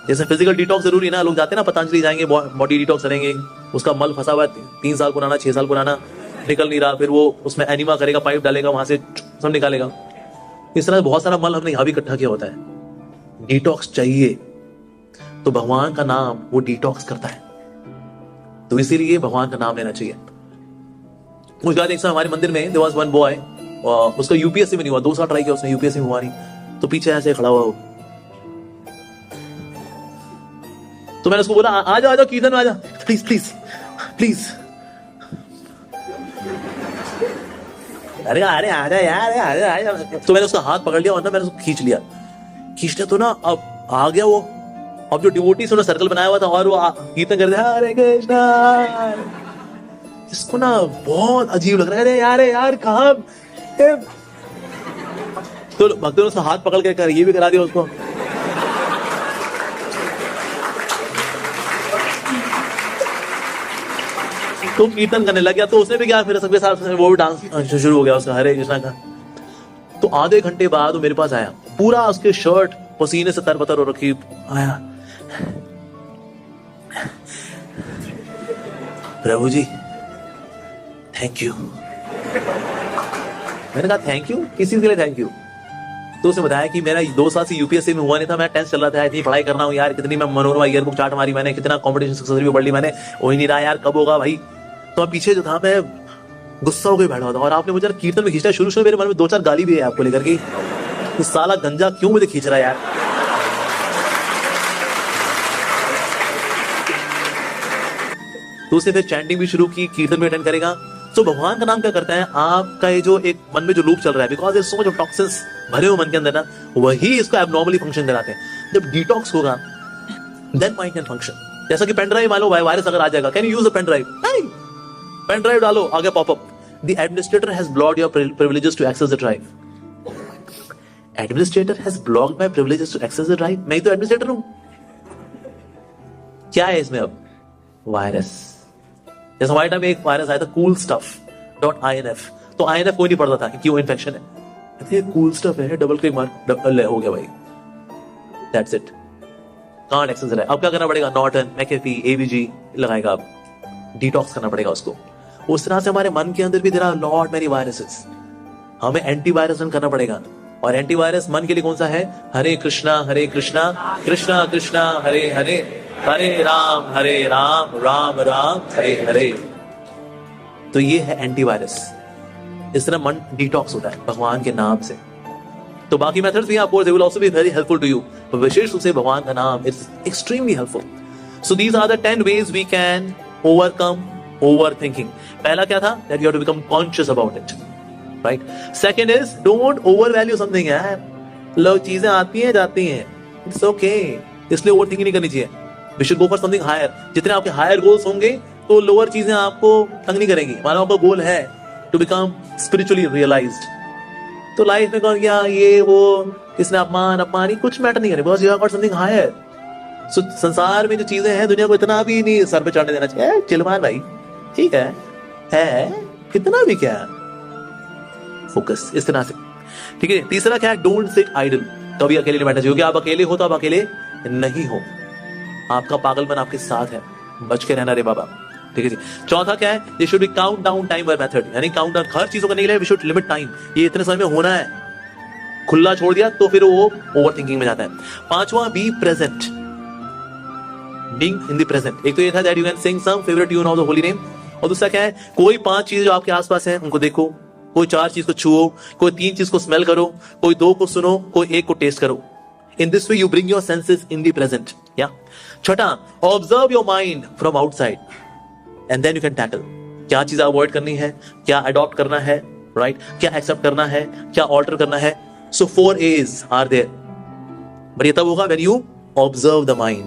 जैसे फिजिकल डिटॉक्स जरूरी ना, लोग जाते हैं ना पतंजलि जाएंगे, बॉडी डिटॉक्स करेंगे, उसका मल फंसा हुआ है 3 साल पुराना, 6 साल पुराना, निकल नहीं रहा, फिर वो उसमें एनिमा करेगा, पाइप डालेगा, वहां से सब निकालेगा। इस तरह बहुत सारा मल हमने यहाँ भी इकट्ठा किया होता है। डिटॉक्स चाहिए, तो भगवान का नाम वो डिटॉक्स करता है, तो इसीलिए भगवान का नाम लेना चाहिए। मुझे याद है एक समय हमारे मंदिर में देयर वाज वन बॉय, उसका यूपीएससी में नहीं हुआ, 2 साल ट्राई किया उसने, यूपीएससी में हुआ नहीं, तो पीछे ऐसे खड़ा हुआ, तो मैंने उसको बोला आ जाओ कीर्तन में आ जा, प्लीज प्लीज प्लीज, अरे अरे आ जा यार, आ जा। तो मैंने उसका हाथ पकड़ लिया और ना मैंने उसको खींच लिया तो ना अब आ गया वो, अब जो डिवोटीज ने सर्कल बनाया हुआ था और वो कीर्तन कर रहे हरे कृष्णा, इसको ना बहुत अजीब लग रहा है, यार कहाँ, तो भक्तों ने उसका हाथ पकड़ के कर ये भी करा दिया उसको। तो कीर्तन करने लग गया, तो उसने भी क्या, फिर सबके साथ वो भी डांस शुरू हो गया उसका, हरे कृष्णा का। तो आधे घंटे बाद वो मेरे पास आया, पूरा उसके शर्ट पसीने से तरबतर हो रखी, आया, प्रभु जी थैंक यू। मैंने कहा थैंक यू, किसी के लिए थैंक यू? तो उसने बताया कि मेरा 2 साल से यूपीएससी में हुआ नहीं था, मैं 10th चल रहा था, इतनी पढ़ाई करना हूँ यार, कितनी मैं मनोरमा ईयरबुक चार्ट मारी मैंने, कितना कंपटीशन सक्सेसफुल पढ़ ली मैंने, हो ही नहीं रहा यार, कब होगा भाई। तो मैं पीछे जो था, मैं गुस्सा होकर बैठा था, और आपने मुझे कीर्तन में खींचा, शुरू मेरे मन में 2-4 गाली भी है आपको लेकर के, इस साला गंजा क्यों मुझे खींच रहा है यार। तो उसने फिर चैंटिंग भी शुरू की, कीर्तन भी अटेंड करेगा। तो भगवान का नाम क्या करता है, आपका ये जो एक मन में जो लूप चल रहा है, because so much of toxins भरे हुए मन के अंदर ना, वही इसको एबनॉर्मली फंक्शन कराते हैं। जब डिटॉक्स होगा देन माइंड कैन फंक्शन। जैसा कि पेन ड्राइव मानो वायरस अगर आ जाएगा, can you use a pen drive? नहीं, पेन ड्राइव डालो, आगे popup, the administrator has blocked your privileges to access the drive. Administrator has blocked my privileges to access the drive. मैं ही तो एडमिनिस्ट्रेटर हूं। क्या है इसमें अब? वायरस। जैसे हमारे टाइम में एक वायरस आया था, कूल स्टफ .inf, तो INF कोई नहीं पढ़ता था कि वो इन्फेक्शन है, ये कूल स्टफ है, डबल क्लिक मार, डबल हो गया भाई, दैट्स इट, कांट एक्सेस है। अब क्या करना पड़ेगा? नॉर्टन, मैकेफी, AVG लगाएगा, अब डिटॉक्स करना पड़ेगा उसको। उस तरह से हमारे मन के अंदर भी there are lot many viruses, हमें एंटीवायरस रन करना पड़ेगा। और एंटीवायरस मन के लिए कौन सा है? हरे कृष्णा कृष्णा कृष्णा हरे हरे, हरे राम राम राम हरे हरे। तो ये है एंटीवायरस। इस तरह मन डिटॉक्स होता है भगवान के नाम से। तो बाकी मेथड्स भी हैं, of they will also be very helpful to you, पर विशेष रूप से भगवान का नाम is extremely helpful. So these are the 10 ways we can overcome overthinking. पहला क्या था? That you have to become conscious about it, right? Second is don't overvalue something. यार लोग चीजें आती हैं जाती हैं, it's okay, इसलिए ओवरथिंकिंग नहीं करनी चाहिए। We should go for something higher. जितने आपके हायर गोल्स होंगे तो लोअर चीजें आपको तंग नहीं करेंगी। मानो आपका गोल है टू बिकम स्पिरिचुअली रियलाइज्ड, तो लाइफ में कौन क्या ये वो किसने अपमान कुछ मैटर नहीं करे, because you have got something higher. So संसार में जो चीजें हैं, दुनिया को इतना भी नहीं सर पे चढ़ने देना चाहिए। चिलमान भाई ठीक है इतना भी क्या, फोकस इस तरह से। ठीक है। तीसरा क्या है, डोंट सिट आइडल, कभी अकेले नहीं बैठना चाहिए, क्योंकि आप अकेले हो तो आप अकेले नहीं हो, आपका पागलपन आपके साथ है, बच के रहना रे बाबा, ठीक है जी। चौथा क्या है, they should be count down time by method, यानी काउंट डाउन हर चीजों करने के लिए वी शुड लिमिट टाइम, ये इतने समय में होना है, खुला छोड़ दिया तो फिर वो ओवर थिंकिंग में जाता है। पांचवा, be present, being in the present. एक तो ये था that you can sing some favourite tune of the holy name, और दूसरा क्या है, कोई 5 चीजें जो आपके आसपास हैं उनको देखो, कोई 4 चीज को छुओ, कोई 3 चीज को स्मेल करो, कोई 2 को सुनो, कोई 1 को टेस्ट करो। In this way you bring your senses in the present. या छठा, observe your mind from outside and then you can tackle, क्या चीज अवॉइड करनी है, क्या अडॉप्ट करना है, राइट, क्या एक्सेप्ट करना है, क्या ऑल्टर करना है। सो 4 A's आर देयर, बट ये तब होगा when you observe the mind,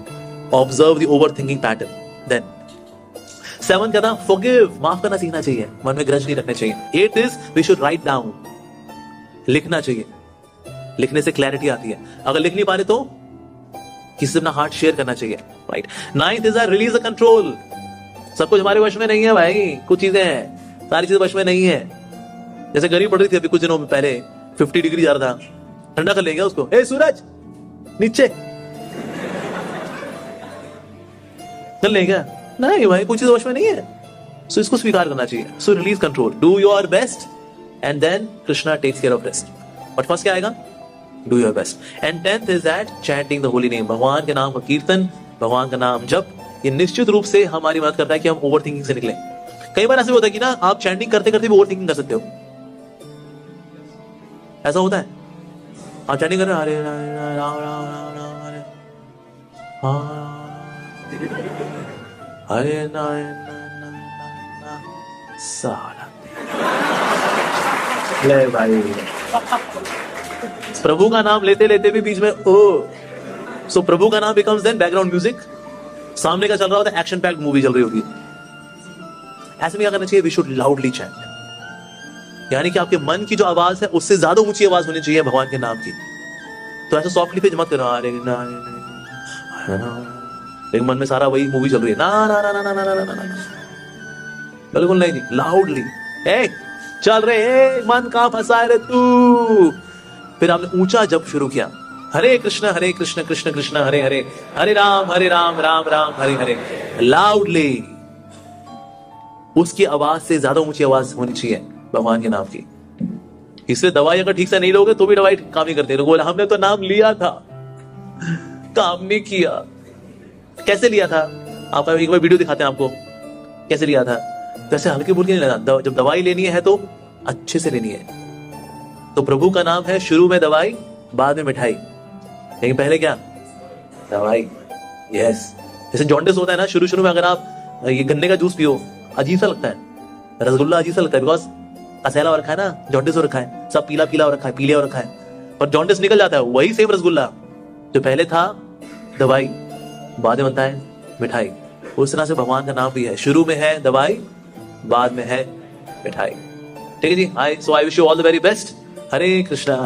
observe the overthinking pattern. Then 7 क्या था, फॉरगिव, माफ करना सीखना चाहिए, मन में ग्रज नहीं रखना चाहिए। 8 is we should write down, लिखना चाहिए, लिखने से क्लैरिटी आती है, अगर लिख नहीं पा रहे तो किसी से अपना हार्ट शेयर करना चाहिए, right. 9th is release the control, सब कुछ हमारे वश में नहीं है भाई, कुछ चीजें हैं, सारी चीजें वश में नहीं है। जैसे गर्मी पड़ रही थी अभी कुछ दिनों में पहले, 50 डिग्री जा रहा था, ठंडा कर लेंगे उसको, ए सूरज नीचे कर लेंगे, नहीं भाई कुछ चीज वश में नहीं है, सो इसको स्वीकार करना चाहिए। So release control, do your best and then Krishna takes care of rest, but first क्या आएगा, do your best. And 10th is that chanting the holy name, भगवान के नाम का कीर्तन, भगवान का नाम जप, ये निश्चित रूप से हमारी मदद करता है कि हम ओवर थिंकिंग से निकलें। कई बार ऐसा होता है कि ना आप चैंटिंग करते करते भी ओवर थिंकिंग कर सकते हो, ऐसा होता है, आप चैंटिंग कर रहे हो, हरे राम राम राम राम हरे हरे सारा ले भाई, प्रभु का नाम लेते लेते भी बीच में ओ, सो प्रभु का नाम बिकम्स देन बैकग्राउंड म्यूजिक, सामने का चल रहा होता है, एक्शन पैक्ड मूवी चल रही होती है। ऐसे में क्या करना चाहिए, वी शुड लाउडली चैंट, यानी कि आपके मन की जो आवाज है उससे ज्यादा ऊंची आवाज होनी चाहिए भगवान के नाम की। तो ऐसे सॉफ्टली पे मत करो, अरे लेकिन मन में सारा वही मूवी चल रही है, ना ना ना ना ना ना ना ना, बिल्कुल नहीं, लाउडली, ए चल रहे, मन कहां फंसा है रे तू। फिर आपने ऊंचा जप शुरू किया, हरे कृष्ण कृष्ण कृष्ण हरे हरे, हरे राम राम राम हरे हरे, लाउडली, उसकी आवाज से ज्यादा ऊंची आवाज होनी चाहिए भगवान के नाम की। इसलिए दवाई अगर ठीक से नहीं लोगे तो भी दवाई काम नहीं करते, बोला हमने तो नाम लिया था, काम नहीं किया। कैसे लिया था, आपका एक बार वीडियो दिखाते हैं आपको, कैसे लिया था। वैसे हल्के फुल्के नहीं लेना, जब दवाई लेनी है तो अच्छे से लेनी है। तो प्रभु का नाम है, शुरू में दवाई बाद में मिठाई, लेकिन पहले क्या, दवाई। यस, जैसे जॉन्डिस होता है ना, शुरू शुरू में अगर आप ये गन्ने का जूस पियो, अजीब सा लगता है, रसगुल्ला अजीब सा लगता है, बिकॉज असैला हो रखा है ना, जॉन्डिस हो रखा है, सब पीला पीला हो रखा है, पीले हो रखा है, पर जॉन्डिस निकल जाता है। वही सेम रसगुल्ला जो पहले था दवाई, बाद में बनता है मिठाई। उस तरह से भगवान का नाम भी है, शुरू में है दवाई, बाद में है मिठाई। ठीक है जी, I wish you all the very best. Hare Krishna.